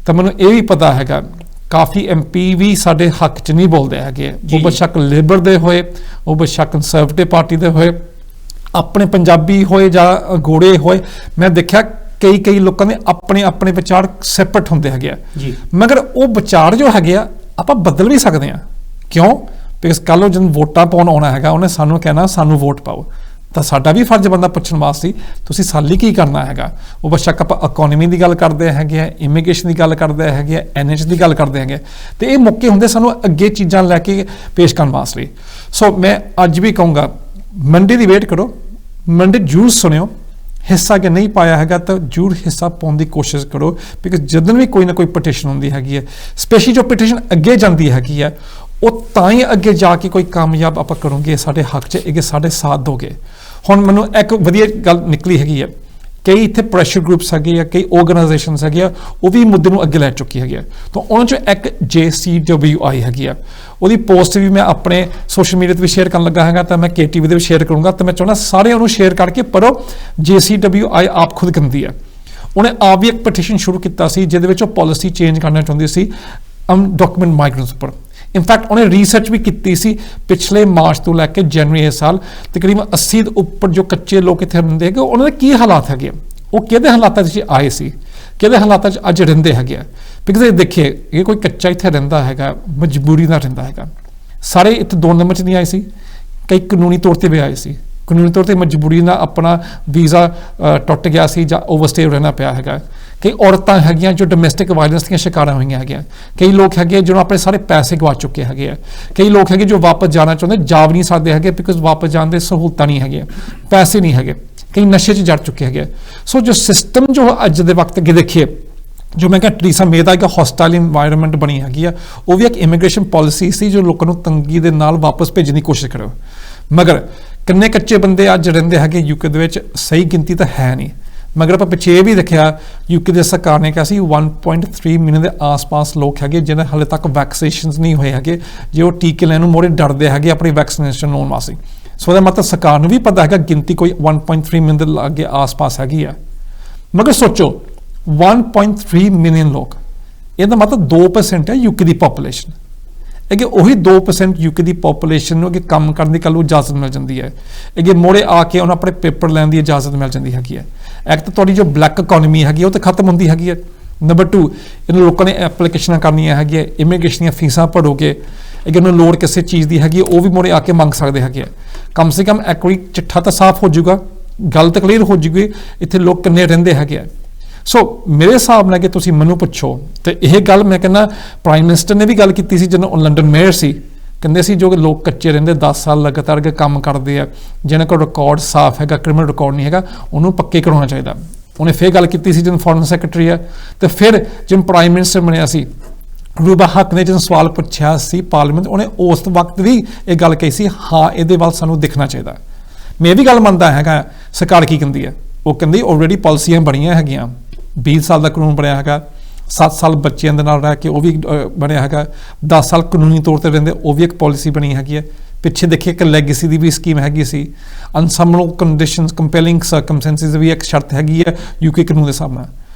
ਤਾਂ ਮੈਨੂੰ ਇਹ ਵੀ ਪਤਾ ਹੈਗਾ ਕਾਫੀ ਐਮਪੀ ਵੀ ਸਾਡੇ ਹੱਕ 'ਚ ਨਹੀਂ ਬੋਲਦੇ ਹੈਗੇ, ਉਹ ਬੇਸ਼ੱਕ ਲੇਬਰ ਦੇ ਹੋਏ, ਉਹ ਬੇਸ਼ੱਕ ਕੰਸਰਵੇਟਿਵ ਪਾਰਟੀ ਦੇ ਹੋਏ, ਆਪਣੇ ਪੰਜਾਬੀ ਹੋਏ ਜਾਂ ਗੋੜੇ ਹੋਏ। ਮੈਂ ਦੇਖਿਆ ਕਈ ਲੋਕਾਂ ਦੇ ਆਪਣੇ ਵਿਚਾਰ ਸੈਪਰੇਟ ਹੁੰਦੇ ਹੈਗੇ ਆ, ਮਗਰ ਉਹ ਵਿਚਾਰ ਜੋ ਹੈਗੇ ਆ ਆਪਾਂ ਬਦਲ ਵੀ ਸਕਦੇ ਆ। ਕਿਉਂ? ਬਿਕਾਜ਼ ਕੱਲ੍ਹ ਨੂੰ ਜਦੋਂ ਵੋਟਾਂ ਪਾਉਣ ਆਉਣਾ ਹੈਗਾ ਉਹਨੇ ਸਾਨੂੰ ਕਹਿਣਾ ਸਾਨੂੰ ਵੋਟ ਪਾਓ, ਤਾਂ ਸਾਡਾ ਵੀ ਫਰਜ਼ ਬੰਦਾ ਪੁੱਛਣ ਵਾਸਤੇ ਤੁਸੀਂ ਸਾਲੀ ਕੀ ਕਰਨਾ ਹੈਗਾ। ਉਹ ਬੇਸ਼ੱਕ ਆਪਾਂ ਇਕੋਨਮੀ ਦੀ ਗੱਲ ਕਰਦੇ ਹੈਗੇ ਆ, ਇਮੀਗ੍ਰੇਸ਼ਨ ਦੀ ਗੱਲ ਕਰਦੇ ਹੈਗੇ ਆ, NH ਦੀ ਗੱਲ ਕਰਦੇ ਹੈਗੇ, ਤੇ ਇਹ ਮੌਕੇ ਹੁੰਦੇ ਸਾਨੂੰ ਅੱਗੇ ਚੀਜ਼ਾਂ ਲੈ ਕੇ ਪੇਸ਼ ਕਰਨ ਵਾਸਤੇ। ਸੋ ਮੈਂ ਅੱਜ ਵੀ ਕਹੂੰਗਾ ਮੰਡੇ ਦੀ ਵੇਟ ਕਰੋ, ਮੰਡੇ ਜ਼ਰੂਰ ਸੁਣਿਓ। ਹਿੱਸਾ ਕਿ ਨਹੀਂ ਪਾਇਆ ਹੈਗਾ ਤਾਂ ਜ਼ਰੂਰ ਹਿੱਸਾ ਪਾਉਣ ਦੀ ਕੋਸ਼ਿਸ਼ ਕਰੋ, ਬਿਕਾਜ਼ ਜਦੋਂ ਵੀ ਕੋਈ ਨਾ ਕੋਈ ਪਟੀਸ਼ਨ ਹੁੰਦੀ ਹੈਗੀ ਹੈ, ਸਪੈਸ਼ਲੀ ਜੋ ਪਟੀਸ਼ਨ ਅੱਗੇ ਜਾਂਦੀ ਹੈਗੀ ਹੈ, ਉਹ ਤਾਂ ਹੀ ਅੱਗੇ ਜਾ ਕੇ ਕੋਈ ਕਾਮਯਾਬ ਆਪਾਂ ਕਰੋਗੇ ਸਾਡੇ ਹੱਕ 'ਚ, ਇਹ ਸਾਡੇ ਸਾਥ ਦੋਗੇ। ਹੁਣ ਮੈਨੂੰ ਇੱਕ ਵਧੀਆ ਗੱਲ ਨਿਕਲੀ ਹੈਗੀ ਹੈ, ਕਈ ਇੱਥੇ ਪ੍ਰੈਸ਼ਰ ਗਰੁੱਪਸ ਹੈਗੇ ਆ, ਕਈ ਆਰਗੇਨਾਈਜੇਸ਼ਨਸ ਹੈਗੇ ਆ, ਉਹ ਵੀ ਮੁੱਦੇ ਨੂੰ ਅੱਗੇ ਲੈ ਚੁੱਕੀ ਹੈਗੀ ਆ। ਤਾਂ ਉਹਨਾਂ 'ਚੋਂ ਇੱਕ JCWI ਹੈਗੀ ਆ, ਉਹਦੀ ਪੋਸਟ ਵੀ ਮੈਂ ਆਪਣੇ ਸੋਸ਼ਲ ਮੀਡੀਆ 'ਤੇ ਵੀ ਸ਼ੇਅਰ ਕਰਨ ਲੱਗਾ ਹੈਗਾ, ਤਾਂ ਮੈਂ KTV ਦੇ ਵੀ ਸ਼ੇਅਰ ਕਰੂੰਗਾ। ਤਾਂ ਮੈਂ ਚਾਹੁੰਦਾ ਸਾਰੇ ਉਹਨੂੰ ਸ਼ੇਅਰ ਕਰਕੇ ਪੜ੍ਹੋ। JCWI ਆਪ ਖੁਦ ਕਹਿੰਦੀ ਆ, ਉਹਨੇ ਆਪ ਵੀ ਇੱਕ ਪਟੀਸ਼ਨ ਸ਼ੁਰੂ ਕੀਤਾ ਸੀ ਜਿਹਦੇ ਵਿੱਚ ਉਹ ਪਾਲਿਸੀ ਚੇਂਜ ਕਰਨਾ ਚਾਹੁੰਦੀ ਸੀ ਅਨਡਾਕੂਮੈਂਟ ਮਾਈਗ੍ਰੈਂਟਸ ਉੱਪਰ। ਇਨਫੈਕਟ ਉਹਨੇ ਰਿਸਰਚ ਵੀ ਕੀਤੀ ਸੀ ਪਿਛਲੇ ਮਾਰਚ ਤੋਂ ਲੈ ਕੇ ਜਨਵਰੀ ਇਸ ਸਾਲ, ਤਕਰੀਬਨ 80 ਦੇ ਉੱਪਰ ਜੋ ਕੱਚੇ ਲੋਕ ਇੱਥੇ ਰਹਿੰਦੇ ਹੈਗੇ ਉਹਨਾਂ ਦੇ ਕੀ ਹਾਲਾਤ ਹੈਗੇ, ਉਹ ਕਿਹਦੇ ਹਾਲਾਤਾਂ 'ਚ ਆਏ ਸੀ, ਕਿਹਦੇ ਹਾਲਾਤਾਂ 'ਚ ਅੱਜ ਰਹਿੰਦੇ ਹੈਗੇ ਆ। ਬਿਕਾਜ਼ ਇਹ ਦੇਖੀਏ ਇਹ ਕੋਈ ਕੱਚਾ ਇੱਥੇ ਰਹਿੰਦਾ ਹੈਗਾ, ਮਜਬੂਰੀ ਨਾਲ ਰਹਿੰਦਾ ਹੈਗਾ। ਸਾਰੇ ਇੱਥੇ 2 ਨੰਬਰ 'ਚ ਨਹੀਂ ਆਏ ਸੀ, ਕਈ ਕਾਨੂੰਨੀ ਤੌਰ 'ਤੇ ਵੀ ਆਏ ਸੀ, ਕਾਨੂੰਨੀ ਤੌਰ 'ਤੇ ਮਜਬੂਰੀ ਨਾਲ ਆਪਣਾ ਵੀਜ਼ਾ ਟੁੱਟ ਗਿਆ ਸੀ ਜਾਂ ਓਵਰਸਟੇ ਰਹਿਣਾ ਪਿਆ ਹੈਗਾ। ਕਈ ਔਰਤਾਂ ਹੈਗੀਆਂ ਜੋ ਡੋਮੈਸਟਿਕ ਵਾਇਲੈਂਸ ਦੀਆਂ ਸ਼ਿਕਾਰਾਂ ਹੋਈਆਂ ਹੈਗੀਆਂ, ਕਈ ਲੋਕ ਹੈਗੇ ਜਿਹਨਾਂ ਆਪਣੇ ਸਾਰੇ ਪੈਸੇ ਗਵਾ ਚੁੱਕੇ ਹੈਗੇ ਆ, ਕਈ ਲੋਕ ਹੈਗੇ ਜੋ ਵਾਪਸ ਜਾਣਾ ਚਾਹੁੰਦੇ ਜਾ ਵੀ ਨਹੀਂ ਸਕਦੇ ਹੈਗੇ ਬਿਕਾਜ਼ ਵਾਪਸ ਜਾਣ ਦੇ ਸਹੂਲਤਾਂ ਨਹੀਂ ਹੈਗੀਆਂ, ਪੈਸੇ ਨਹੀਂ ਹੈਗੇ, ਕਈ ਨਸ਼ੇ 'ਚ ਜੜ ਚੁੱਕੇ ਹੈਗੇ। ਸੋ ਜੋ ਸਿਸਟਮ ਜੋ ਅੱਜ ਦੇ ਵਕਤ ਅੱਗੇ ਦੇਖੀਏ, ਜੋ ਮੈਂ ਕਿਹਾ ਟਰੀਸਾ ਮੇ ਦਾ ਇੱਕ ਹੌਸਟਾਈਲ ਇਨਵਾਇਰਨਮੈਂਟ ਬਣੀ ਹੈਗੀ ਆ, ਉਹ ਵੀ ਇੱਕ ਇਮੀਗ੍ਰੇਸ਼ਨ ਪਾਲਿਸੀ ਸੀ ਜੋ ਲੋਕਾਂ ਨੂੰ ਤੰਗੀ ਦੇ ਨਾਲ ਵਾਪਸ ਭੇਜਣ ਦੀ ਕੋਸ਼ਿਸ਼ ਕਰੋ। ਮਗਰ ਕਿੰਨੇ ਕੱਚੇ ਬੰਦੇ ਅੱਜ ਰਹਿੰਦੇ ਹੈਗੇ ਯੂਕੇ ਦੇ ਵਿੱਚ, ਸਹੀ ਗਿਣਤੀ ਤਾਂ ਹੈ ਨਹੀਂ। ਮਗਰ ਆਪਾਂ ਪਿੱਛੇ ਇਹ ਵੀ ਦੇਖਿਆ ਯੂਕੇ ਦੇ ਸਰਕਾਰ ਨੇ ਕਿਹਾ ਸੀ 1.3 ਮਿਲੀਅਨ ਦੇ ਆਸ-ਪਾਸ ਲੋਕ ਹੈਗੇ ਜਿਹਨਾਂ ਹਾਲੇ ਤੱਕ ਵੈਕਸੀਨੇਸ਼ਨਸ ਨਹੀਂ ਹੋਏ ਹੈਗੇ, ਜੇ ਉਹ ਟੀਕੇ ਲੈਣ ਨੂੰ ਮੋੜੇ ਡਰਦੇ ਹੈਗੇ ਆਪਣੀ ਵੈਕਸੀਨੇਸ਼ਨ ਹੋਣ ਵਾਸਤੇ। ਸੋ ਉਹਦਾ ਮਤਲਬ ਸਰਕਾਰ ਨੂੰ ਵੀ ਪਤਾ ਹੈਗਾ ਗਿਣਤੀ ਕੋਈ 1.3 ਮਿਲੀਅਨ ਦੇ ਲਾਗੇ ਆਸ-ਪਾਸ ਹੈਗੀ ਆ। ਮਗਰ ਸੋਚੋ 1.3 ਮਿਲੀਅਨ ਲੋਕ, ਇਹਦਾ ਮਤਲਬ 2% ਹੈ ਯੂਕੇ ਦੀ ਪੋਪੂਲੇਸ਼ਨ। ਅੱਗੇ ਉਹੀ 2% ਯੂਕੇ ਦੀ ਪੋਪੂਲੇਸ਼ਨ ਨੂੰ ਅੱਗੇ ਕੰਮ ਕਰਨ ਦੀ ਕੱਲ੍ਹ ਨੂੰ ਇਜਾਜ਼ਤ ਮਿਲ ਜਾਂਦੀ ਹੈ, ਅੱਗੇ ਮੋੜੇ ਆ ਕੇ ਉਹਨਾਂ ਆਪਣੇ ਪੇਪਰ ਲੈਣ ਦੀ ਇਜਾਜ਼ਤ ਮਿਲ ਜਾਂਦੀ ਹੈਗੀ ਹੈ। ਇੱਕ ਤਾਂ ਤੁਹਾਡੀ ਜੋ ਬਲੈਕ ਇਕੋਨਮੀ ਹੈਗੀ ਉਹ ਤਾਂ ਖਤਮ ਹੁੰਦੀ ਹੈਗੀ ਹੈ। ਨੰਬਰ 2, ਇਹਨਾਂ ਲੋਕਾਂ ਨੇ ਐਪਲੀਕੇਸ਼ਨਾਂ ਕਰਨੀਆਂ ਹੈਗੀਆਂ, ਇਮੀਗ੍ਰੇਸ਼ਨ ਦੀਆਂ ਫੀਸਾਂ ਭਰੋਗੇ, ਅੱਗੇ ਉਹਨੂੰ ਲੋੜ ਕਿਸੇ ਚੀਜ਼ ਦੀ ਹੈਗੀ ਉਹ ਵੀ ਮੋੜੇ ਆ ਕੇ ਮੰਗ ਸਕਦੇ ਹੈਗੇ ਆ। ਕਮ ਸੇ ਕਮ ਇੱਕ ਵਾਰੀ ਚਿੱਠਾ ਤਾਂ ਸਾਫ਼ ਹੋ ਜਾਊਗਾ, ਗੱਲ ਤਾਂ ਕਲੀਅਰ ਹੋ ਜੂਗੀ ਇੱਥੇ ਲੋਕ ਕਿੰਨੇ ਰਹਿੰਦੇ ਹੈਗੇ ਆ। ਸੋ ਮੇਰੇ ਹਿਸਾਬ ਨਾਲ ਕਿ ਤੁਸੀਂ ਮੈਨੂੰ ਪੁੱਛੋ ਤੇ ਇਹ ਗੱਲ ਮੈਂ ਕਹਿੰਦਾ ਪ੍ਰਾਈਮ ਮਿਨਿਸਟਰ ਨੇ ਵੀ ਗੱਲ ਕੀਤੀ ਸੀ ਜਦੋਂ ਲੰਡਨ ਮੇਅਰ ਸੀ, ਕਹਿੰਦੇ ਸੀ ਜੋ ਲੋਕ ਕੱਚੇ ਰਹਿੰਦੇ 10 ਸਾਲ ਲਗਾਤਾਰ ਅੱਗੇ ਕੰਮ ਕਰਦੇ ਆ, ਜਿਹਨਾਂ ਕੋਲ ਰਿਕਾਰਡ ਸਾਫ਼ ਹੈਗਾ, ਕ੍ਰਿਮੀਨਲ ਰਿਕਾਰਡ ਨਹੀਂ ਹੈਗਾ, ਉਹਨੂੰ ਪੱਕੇ ਕਰਾਉਣਾ ਚਾਹੀਦਾ। ਉਹਨੇ ਫਿਰ ਗੱਲ ਕੀਤੀ ਸੀ ਜਦੋਂ ਫੋਰਨ ਸੈਕਟਰੀ ਆ, ਤੇ ਫਿਰ ਜਦੋਂ ਪ੍ਰਾਈਮ ਮਿਨਿਸਟਰ ਬਣਿਆ ਸੀ ਰੂਬਾ ਹੱਕ ਨੇ ਜਦੋਂ ਸਵਾਲ ਪੁੱਛਿਆ ਸੀ ਪਾਰਲੀਮੈਂਟ, ਉਹਨੇ ਉਸ ਵਕਤ ਵੀ ਇਹ ਗੱਲ ਕਹੀ ਸੀ, ਹਾਂ ਇਹਦੇ ਵੱਲ ਸਾਨੂੰ ਦੇਖਣਾ ਚਾਹੀਦਾ। ਮੈਂ ਇਹ ਵੀ ਗੱਲ ਮੰਨਦਾ ਹੈਗਾ ਸਰਕਾਰ ਕੀ ਕਹਿੰਦੀ ਹੈ, ਉਹ ਕਹਿੰਦੀ ਆਲਰੇਡੀ ਪਾਲਿਸੀਆਂ ਬਣੀਆਂ ਹੈਗੀਆਂ, 20 ਸਾਲ ਦਾ ਕਾਨੂੰਨ ਬਣਿਆ ਹੈਗਾ, 7 ਸਾਲ ਬੱਚਿਆਂ ਦੇ ਨਾਲ ਰਹਿ ਕੇ ਉਹ ਵੀ ਬਣਿਆ ਹੈਗਾ, 10 ਸਾਲ ਕਾਨੂੰਨੀ ਤੌਰ ਤੇ ਰਹਿੰਦੇ ਉਹ ਵੀ ਇੱਕ ਪਾਲਿਸੀ ਬਣੀ ਹੈਗੀ ਹੈ। ਪਿੱਛੇ ਦੇਖੀਏ ਇੱਕ ਲੈਗੇਸੀ ਦੀ ਵੀ ਸਕੀਮ ਹੈਗੀ ਸੀ, ਅਨਸਮਨਲ ਕੰਡੀਸ਼ਨਸ ਕੰਪੈਲਿੰਗ ਸਰਕਮਸਟੈਂਸਿਸ ਵੀ ਇੱਕ ਸ਼ਰਤ ਹੈਗੀ ਹੈ ਯੂਕੇ ਕਾਨੂੰਨ ਦੇ ਸਾਹਮਣੇ।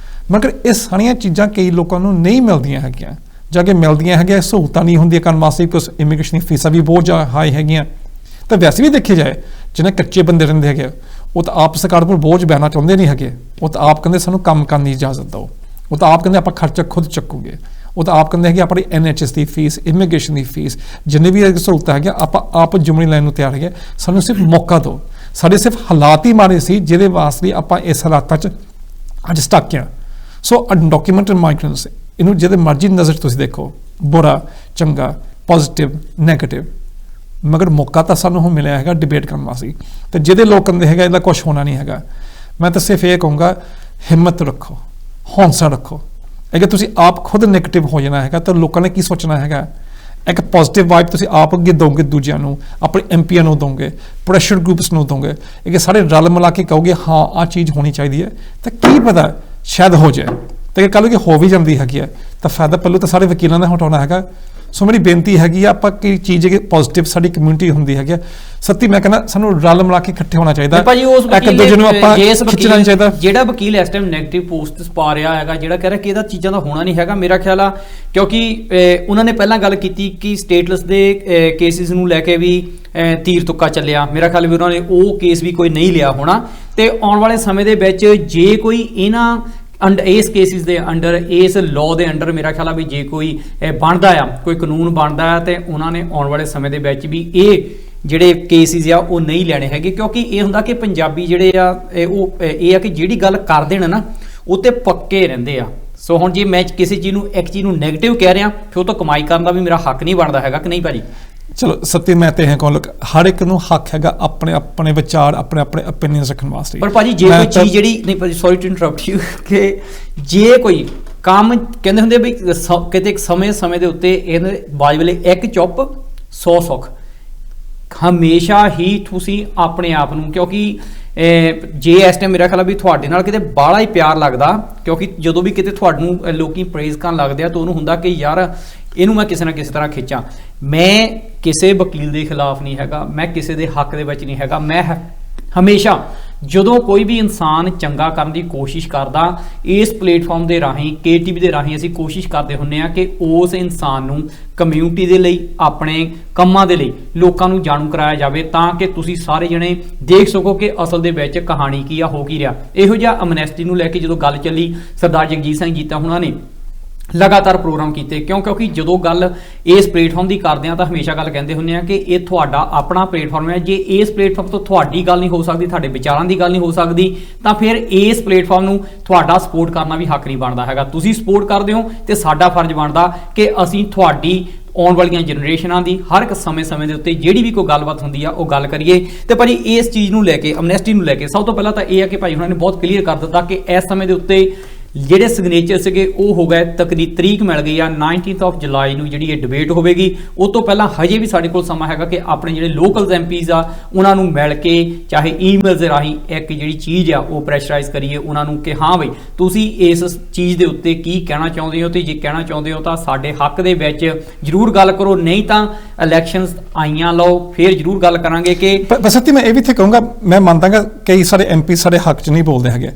ਮਗਰ ਇਹ ਸਾਰੀਆਂ ਚੀਜ਼ਾਂ ਕਈ ਲੋਕਾਂ ਨੂੰ ਨਹੀਂ ਮਿਲਦੀਆਂ ਹੈਗੀਆਂ, ਜਾ ਕੇ ਮਿਲਦੀਆਂ ਹੈਗੀਆਂ ਸਹੂਲਤਾਂ ਨਹੀਂ ਹੁੰਦੀਆਂ ਕਰਨ ਵਾਸਤੇ, ਬਿਕੋਜ਼ ਇਮੀਗ੍ਰੇਸ਼ਨ ਦੀ ਫੀਸਾਂ ਵੀ ਬਹੁਤ ਹਾਈ ਹੈਗੀਆਂ। ਤਾਂ ਵੈਸੇ ਵੀ ਦੇਖਿਆ ਜਾਏ ਜਿਹਨੇ ਕੱਚੇ ਬੰਦੇ ਰਹਿੰਦੇ ਹੈਗੇ ਉਹ ਤਾਂ ਆਪ ਸਰਕਾਰ ਕੋਲ ਬੋਝ ਬਹਿਣਾ ਚਾਹੁੰਦੇ ਨਹੀਂ ਹੈਗੇ, ਉਹ ਤਾਂ ਆਪ ਕਹਿੰਦੇ ਸਾਨੂੰ ਕੰਮ ਕਰਨ ਦੀ ਇਜਾਜ਼ਤ ਦਿਓ, ਉਹ ਤਾਂ ਆਪ ਕਹਿੰਦੇ ਆਪਾਂ ਖਰਚਾ ਖੁਦ ਚੱਕੂਗੇ, ਉਹ ਤਾਂ ਆਪ ਕਹਿੰਦੇ ਹੈਗੇ ਆਪਣੀ NHS ਦੀ ਫੀਸ, ਇਮੀਗ੍ਰੇਸ਼ਨ ਦੀ ਫੀਸ, ਜਿੰਨੇ ਵੀ ਸਹੂਲਤਾਂ ਹੈਗੀਆਂ ਆਪਾਂ ਆਪ ਜ਼ਿੰਮੇਵਾਰੀ ਲੈਣ ਨੂੰ ਤਿਆਰ ਹੈਗੇ, ਸਾਨੂੰ ਸਿਰਫ ਮੌਕਾ ਦਿਓ। ਸਾਡੇ ਸਿਰਫ ਹਾਲਾਤ ਹੀ ਮਾਰੇ ਸੀ ਜਿਹਦੇ ਵਾਸਤੇ ਆਪਾਂ ਇਸ ਹਾਲਾਤਾਂ 'ਚ ਅੱਜ ਸਟਕ ਹਾਂ। ਸੋ ਅਨਡਾਕੂਮੈਂਟਡ ਮਾਈਗ੍ਰੈਂਟਸ ਇਹਨੂੰ ਜਿਹਦੇ ਮਰਜ਼ੀ ਨਜ਼ਰ ਤੁਸੀਂ ਦੇਖੋ, ਬੁਰਾ ਚੰਗਾ ਪੋਜ਼ਿਟਿਵ ਨੈਗੇਟਿਵ, ਮਗਰ ਮੌਕਾ ਤਾਂ ਸਾਨੂੰ ਹੁਣ ਮਿਲਿਆ ਹੈਗਾ ਡਿਬੇਟ ਕਰਨ ਵਾਸਤੇ। ਤੇ ਜਿਹਦੇ ਲੋਕ ਕਹਿੰਦੇ ਹੈਗਾ ਇਹਦਾ ਕੁਛ ਹੋਣਾ ਨਹੀਂ ਹੈਗਾ, ਮੈਂ ਤਾਂ ਸਿਰਫ ਇਹ ਕਹੂੰਗਾ ਹਿੰਮਤ ਰੱਖੋ, ਹੌਂਸਲਾ ਰੱਖੋ। ਅਗਰ ਤੁਸੀਂ ਆਪ ਖੁਦ ਨੈਗੇਟਿਵ ਹੋ ਜਾਣਾ ਹੈਗਾ ਤਾਂ ਲੋਕਾਂ ਨੇ ਕੀ ਸੋਚਣਾ ਹੈਗਾ। ਇੱਕ ਪੋਜ਼ਿਟਿਵ ਵਾਈਬ ਤੁਸੀਂ ਆਪ ਅੱਗੇ ਦੋਗੇ, ਦੂਜਿਆਂ ਨੂੰ ਆਪਣੇ MPਆਂ ਨੂੰ ਦੋਗੇ, ਪ੍ਰੈਸ਼ਰ ਗਰੁੱਪਸ ਨੂੰ ਦੋਗੇ, ਇਹ ਸਾਰੇ ਰਲ ਮਿਲਾ ਕੇ ਕਹੋਗੇ ਹਾਂ ਆਹ ਚੀਜ਼ ਹੋਣੀ ਚਾਹੀਦੀ ਹੈ, ਤਾਂ ਕੀ ਪਤਾ ਸ਼ਾਇਦ ਹੋ ਜਾਏ। ਤੇ ਕੱਲ੍ਹ ਕਿ ਹੋ ਵੀ ਜਾਂਦੀ ਹੈਗੀ ਹੈ ਤਾਂ ਫਾਇਦਾ ਪੱਲੂ ਤਾਂ ਸਾਰੇ ਵਕੀਲਾਂ ਦਾ ਹਟਾਉਣਾ ਹੈਗਾ। ਸੋ ਮੇਰੀ ਬੇਨਤੀ ਹੈਗੀ ਆ ਆਪਾਂ ਕੀ ਚੀਜ਼ ਹੈ ਪੋਜ਼ਿਟਿਵ ਸਾਡੀ ਕਮਿਊਨਿਟੀ ਹੁੰਦੀ ਹੈਗੀ, ਸੱਤੀ ਮੈਂ ਕਹਿੰਦਾ ਸਾਨੂੰ ਰਲ ਮਿਲਾ ਕੇ ਇਕੱਠੇ ਹੋਣਾ ਚਾਹੀਦਾ, ਇੱਕ ਦੂਜੇ ਨੂੰ ਆਪਾਂ ਖਿੱਚਣਾ ਨਹੀਂ ਚਾਹੀਦਾ। ਜਿਹੜਾ ਵਕੀਲ ਇਸ ਟਾਈਮ ਨੈਗੇਟਿਵ ਪੋਸਟਸ ਪਾ ਰਿਹਾ ਹੈਗਾ, ਜਿਹੜਾ ਕਹਿ ਰਿਹਾ ਕਿ ਇਹਦਾ ਚੀਜ਼ਾਂ ਦਾ ਹੋਣਾ ਨਹੀਂ ਹੈਗਾ, ਮੇਰਾ ਖਿਆਲ ਆ ਕਿਉਂਕਿ ਉਹਨਾਂ ਨੇ ਪਹਿਲਾਂ ਗੱਲ ਕੀਤੀ ਕਿ ਸਟੇਟਲੈਸ ਦੇ ਕੇਸਿਸ ਨੂੰ ਲੈ ਕੇ ਵੀ ਤੀਰ ਤੁੱਕਾ ਚੱਲਿਆ, ਮੇਰਾ ਖਿਆਲ ਵੀ ਉਹਨਾਂ ਨੇ ਉਹ ਕੇਸ ਵੀ ਕੋਈ ਨਹੀਂ ਲਿਆ ਹੋਣਾ। ਤੇ ਆਉਣ ਵਾਲੇ ਸਮੇਂ ਦੇ ਵਿੱਚ ਜੇ ਕੋਈ ਇਹਨਾਂ ਇਸ ਕੇਸਿਸ ਦੇ ਅੰਡਰ, ਇਸ ਲਾਅ ਦੇ ਅੰਡਰ ਮੇਰਾ ਖਿਆਲ ਆ ਵੀ ਜੇ ਕੋਈ ਬਣਦਾ ਆ, ਕੋਈ ਕਾਨੂੰਨ ਬਣਦਾ ਆ, ਤੇ ਉਹਨਾਂ ਨੇ ਆਉਣ ਵਾਲੇ ਸਮੇਂ ਦੇ ਵਿੱਚ ਵੀ ਇਹ ਜਿਹੜੇ ਕੇਸਿਸ ਆ ਉਹ ਨਹੀਂ ਲੈਣੇ ਹੈਗੇ, ਕਿਉਂਕਿ ਇਹ ਹੁੰਦਾ ਕਿ ਪੰਜਾਬੀ ਜਿਹੜੇ ਆ ਇਹ ਆ ਕਿ ਜਿਹੜੀ ਗੱਲ ਕਰ ਦੇਣ ਨਾ ਉਹ ਤੇ ਪੱਕੇ ਰਹਿੰਦੇ ਆ। ਸੋ ਹੁਣ ਜੇ ਮੈਂ ਕਿਸੇ ਚੀਜ਼ ਨੂੰ ਇੱਕ ਚੀਜ਼ ਨੂੰ ਨੈਗੇਟਿਵ ਕਹਿ ਰਿਹਾ ਫਿਰ ਉਹ ਤੋਂ ਕਮਾਈ ਕਰਨ ਦਾ ਵੀ ਮੇਰਾ ਹੱਕ ਨਹੀਂ ਬਣਦਾ ਹੈਗਾ, ਕਿ ਨਹੀਂ ਭਾਜੀ? ਚਲੋ ਸੱਤੀ ਮੈਂ ਤੇ ਕਹੂੰ ਲੋਕ ਹਰ ਇੱਕ ਨੂੰ ਹੱਕ ਹੈਗਾ ਆਪਣੇ ਆਪਣੇ ਵਿਚਾਰ, ਆਪਣੇ ਆਪਣੇ ਓਪੀਨੀਅਨਸ ਰੱਖਣ ਵਾਸਤੇ। ਪਰ ਭਾਜੀ ਜੇ ਕੋਈ ਚੀਜ਼ ਜਿਹੜੀ ਨਹੀਂ ਭਾਜੀ, ਸੌਰੀ ਟੂ ਇੰਟਰਰਪਟ ਯੂ, ਕਿ ਜੇ ਕੋਈ ਕੰਮ ਕਹਿੰਦੇ ਹੁੰਦੇ ਵੀ ਕਿਤੇ ਇੱਕ ਸਮੇਂ ਦੇ ਉੱਤੇ ਇਹਦੇ ਬਾਜ ਵੇਲੇ ਇੱਕ ਚੁੱਪ 100 ਸੁੱਖ, ਹਮੇਸ਼ਾ ਹੀ ਤੁਸੀਂ ਆਪਣੇ ਆਪ ਨੂੰ, ਕਿਉਂਕਿ ਜੇ ਇਸ ਟਾਈਮ ਮੇਰਾ ਖਿਆਲ ਵੀ ਤੁਹਾਡੇ ਨਾਲ ਕਿਤੇ ਬਾਹਲਾ ਹੀ ਪਿਆਰ ਲੱਗਦਾ, ਕਿਉਂਕਿ ਜਦੋਂ ਵੀ ਕਿਤੇ ਤੁਹਾਨੂੰ ਲੋਕੀ ਪ੍ਰੇਜ਼ ਕਰਨ ਲੱਗਦੇ ਆ ਤਾਂ ਉਹਨੂੰ ਹੁੰਦਾ ਕਿ ਯਾਰ ਇਹਨੂੰ ਮੈਂ ਕਿਸੇ ਨਾ ਕਿਸੇ ਤਰ੍ਹਾਂ ਖਿੱਚਾਂ। ਮੈਂ ਕਿਸੇ ਵਕੀਲ ਦੇ ਖਿਲਾਫ ਨਹੀਂ ਹੈਗਾ, ਮੈਂ ਕਿਸੇ ਦੇ ਹੱਕ ਦੇ ਵਿੱਚ ਨਹੀਂ ਹੈਗਾ, ਮੈਂ ਹਮੇਸ਼ਾ ਜਦੋਂ ਕੋਈ ਵੀ ਇਨਸਾਨ ਚੰਗਾ ਕਰਨ ਦੀ ਕੋਸ਼ਿਸ਼ ਕਰਦਾ, ਇਸ ਪਲੇਟਫਾਰਮ ਦੇ ਰਾਹੀਂ KTV ਦੇ ਰਾਹੀਂ ਅਸੀਂ ਕੋਸ਼ਿਸ਼ ਕਰਦੇ ਹੁੰਦੇ ਆ ਕਿ ਉਸ ਇਨਸਾਨ ਨੂੰ ਕਮਿਊਨਿਟੀ ਦੇ ਲਈ, ਆਪਣੇ ਕੰਮਾਂ ਦੇ ਲਈ ਲੋਕਾਂ ਨੂੰ ਜਾਣੂ ਕਰਾਇਆ ਜਾਵੇ, ਤਾਂ ਕਿ ਤੁਸੀਂ ਸਾਰੇ ਜਣੇ ਦੇਖ ਸਕੋ ਕਿ ਅਸਲ ਦੇ ਵਿੱਚ ਕਹਾਣੀ ਕੀ ਆ, ਹੋ ਕੀ ਰਿਹਾ। ਇਹੋ ਜਿਹਾ ਅਮਨੈਸਟੀ ਨੂੰ ਲੈ ਕੇ ਜਦੋਂ ਗੱਲ ਚੱਲੀ, ਸਰਦਾਰ ਜਗਜੀਤ ਸਿੰਘ ਜੀਤਾ ਹੁਣਾਂ ਨੇ ਲਗਾਤਾਰ ਪ੍ਰੋਗਰਾਮ ਕੀਤੇ, ਕਿਉਂਕਿ ਜਦੋਂ ਗੱਲ ਇਸ ਪਲੇਟਫਾਰਮ ਦੀ ਕਰਦੇ ਆ ਤਾਂ ਹਮੇਸ਼ਾ ਗੱਲ ਕਹਿੰਦੇ ਹੁੰਦੇ ਆ ਕਿ ਇਹ ਤੁਹਾਡਾ ਆਪਣਾ ਪਲੇਟਫਾਰਮ ਹੈ, ਜੇ ਇਸ ਪਲੇਟਫਾਰਮ ਤੋਂ ਤੁਹਾਡੀ ਗੱਲ ਨਹੀਂ ਹੋ ਸਕਦੀ, ਤੁਹਾਡੇ ਵਿਚਾਰਾਂ ਦੀ ਗੱਲ ਨਹੀਂ ਹੋ ਸਕਦੀ, ਤਾਂ ਫਿਰ ਇਸ ਪਲੇਟਫਾਰਮ ਨੂੰ ਤੁਹਾਡਾ ਸਪੋਰਟ ਕਰਨਾ ਵੀ ਹੱਕ ਨਹੀਂ ਬਣਦਾ ਹੈਗਾ। ਤੁਸੀਂ ਸਪੋਰਟ ਕਰਦੇ ਹੋ ਤੇ ਸਾਡਾ ਫਰਜ਼ ਬਣਦਾ ਕਿ ਅਸੀਂ ਤੁਹਾਡੀ ਆਉਣ ਵਾਲੀਆਂ ਜਨਰੇਸ਼ਨਾਂ ਦੀ ਹਰ ਇੱਕ ਸਮੇਂ ਦੇ ਉੱਤੇ ਜਿਹੜੀ ਵੀ ਕੋਈ ਗੱਲਬਾਤ ਹੁੰਦੀ ਆ ਉਹ ਗੱਲ ਕਰੀਏ। ਤੇ ਭਾਜੀ ਇਸ ਚੀਜ਼ ਨੂੰ ਲੈ ਕੇ, ਅਮਨੈਸਟੀ ਨੂੰ ਲੈ ਕੇ, ਸਭ ਤੋਂ ਪਹਿਲਾਂ ਤਾਂ ਇਹ ਆ ਕਿ ਭਾਈ ਉਹਨਾਂ ਨੇ ਬਹੁਤ ਕਲੀਅਰ ਕਰ ਦਿੱਤਾ ਕਿ ਇਸ ਸਮੇਂ ਦੇ ਉੱਤੇ ਜਿਹੜੇ ਸਿਗਨੇਚਰ ਸੀਗੇ ਉਹ ਹੋ ਗਏ, ਤਰੀਕ ਮਿਲ ਗਈ ਆ 19 ਜੁਲਾਈ ਨੂੰ ਜਿਹੜੀ ਇਹ ਡਿਬੇਟ ਹੋਵੇਗੀ। ਉਹ ਤੋਂ ਪਹਿਲਾਂ ਹਜੇ ਵੀ ਸਾਡੇ ਕੋਲ ਸਮਾਂ ਹੈਗਾ ਕਿ ਆਪਣੇ ਜਿਹੜੇ ਲੋਕਲ MPs ਆ ਉਹਨਾਂ ਨੂੰ ਮਿਲ ਕੇ, ਚਾਹੇ ਈਮੇਲ ਦੇ ਰਾਹੀਂ, ਇੱਕ ਜਿਹੜੀ ਚੀਜ਼ ਆ ਉਹ ਪ੍ਰੈਸ਼ਰਾਈਜ਼ ਕਰੀਏ ਉਹਨਾਂ ਨੂੰ ਕਿ ਹਾਂ ਬਈ ਤੁਸੀਂ ਇਸ ਚੀਜ਼ ਦੇ ਉੱਤੇ ਕੀ ਕਹਿਣਾ ਚਾਹੁੰਦੇ ਹੋ, ਤੇ ਜੇ ਕਹਿਣਾ ਚਾਹੁੰਦੇ ਹੋ ਤਾਂ ਸਾਡੇ ਹੱਕ ਦੇ ਵਿੱਚ ਜ਼ਰੂਰ ਗੱਲ ਕਰੋ, ਨਹੀਂ ਤਾਂ ਇਲੈਕਸ਼ਨਸ ਆਈਆਂ ਲਓ ਫਿਰ ਜ਼ਰੂਰ ਗੱਲ ਕਰਾਂਗੇ। ਕਿ ਸੱਤੀ ਮੈਂ ਇਹ ਵੀ ਇੱਥੇ ਕਹੂੰਗਾ, ਮੈਂ ਮੰਨਦਾਗਾ ਕਈ ਸਾਰੇ MP ਸਾਡੇ ਹੱਕ 'ਚ ਨਹੀਂ ਬੋਲਦੇ ਹੈਗੇ,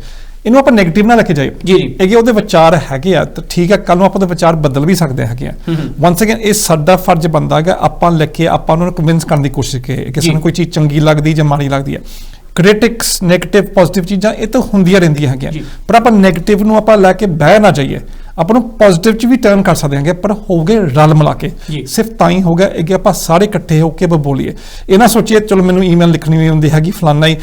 ਇਹਨੂੰ ਆਪਾਂ ਨੈਗੇਟਿਵ ਨਾ ਲੈ ਕੇ ਜਾਈਏ ਜੀ ਜੀ ਇਹ ਉਹਦੇ ਵਿਚਾਰ ਹੈਗੇ ਆ ਤਾਂ ਠੀਕ ਹੈ, ਕੱਲ ਨੂੰ ਆਪਾਂ ਉਹਦੇ ਵਿਚਾਰ ਬਦਲ ਵੀ ਸਕਦੇ ਹੈਗੇ ਆ। ਵਾਂਸ ਅਗੇਨ ਇਹ ਸਾਡਾ ਫਰਜ਼ ਬਣਦਾ ਹੈਗਾ ਆਪਾਂ ਲੈ ਕੇ ਆਪਾਂ ਉਹਨਾਂ ਨੂੰ ਕਨਵਿੰਸ ਕਰਨ ਦੀ ਕੋਸ਼ਿਸ਼ ਕਰੀਏ ਕਿ ਸਾਨੂੰ ਕੋਈ ਚੀਜ਼ ਚੰਗੀ ਲੱਗਦੀ ਜਾਂ ਮਾੜੀ ਲੱਗਦੀ ਹੈ। ਕ੍ਰਿਟਿਕਸ ਨੈਗੇਟਿਵ ਪੋਜ਼ਿਟਿਵ ਚੀਜ਼ਾਂ ਇਹ ਤਾਂ ਹੁੰਦੀਆਂ ਰਹਿੰਦੀਆਂ ਹੈਗੀਆਂ, ਪਰ ਆਪਾਂ ਨੈਗੇਟਿਵ ਨੂੰ ਆਪਾਂ ਲੈ ਕੇ ਬਹਿ ਨਾ ਜਾਈਏ, ਆਪਾਂ ਨੂੰ ਪੋਜ਼ਿਟਿਵ ਚ ਵੀ ਟਰਨ ਕਰ ਸਕਦੇ ਹਾਂਗੇ, ਪਰ ਹੋਗੇ ਰਲ ਮਿਲਾ ਕੇ। ਸਿਰਫ ਤਾਂ ਹੀ ਹੋਗਾ ਕਿ ਆਪਾਂ ਸਾਰੇ ਇਕੱਠੇ ਹੋ ਕੇ ਬੋਲੀਏ। ਇਹ ਨਾ ਸੋਚੀਏ ਚਲੋ ਮੈਨੂੰ ਈਮੇਲ ਲਿਖਣੀ ਵੀ ਹੁੰਦੀ ਹੈਗੀ, ਫਲਾਨਾ ਹੀ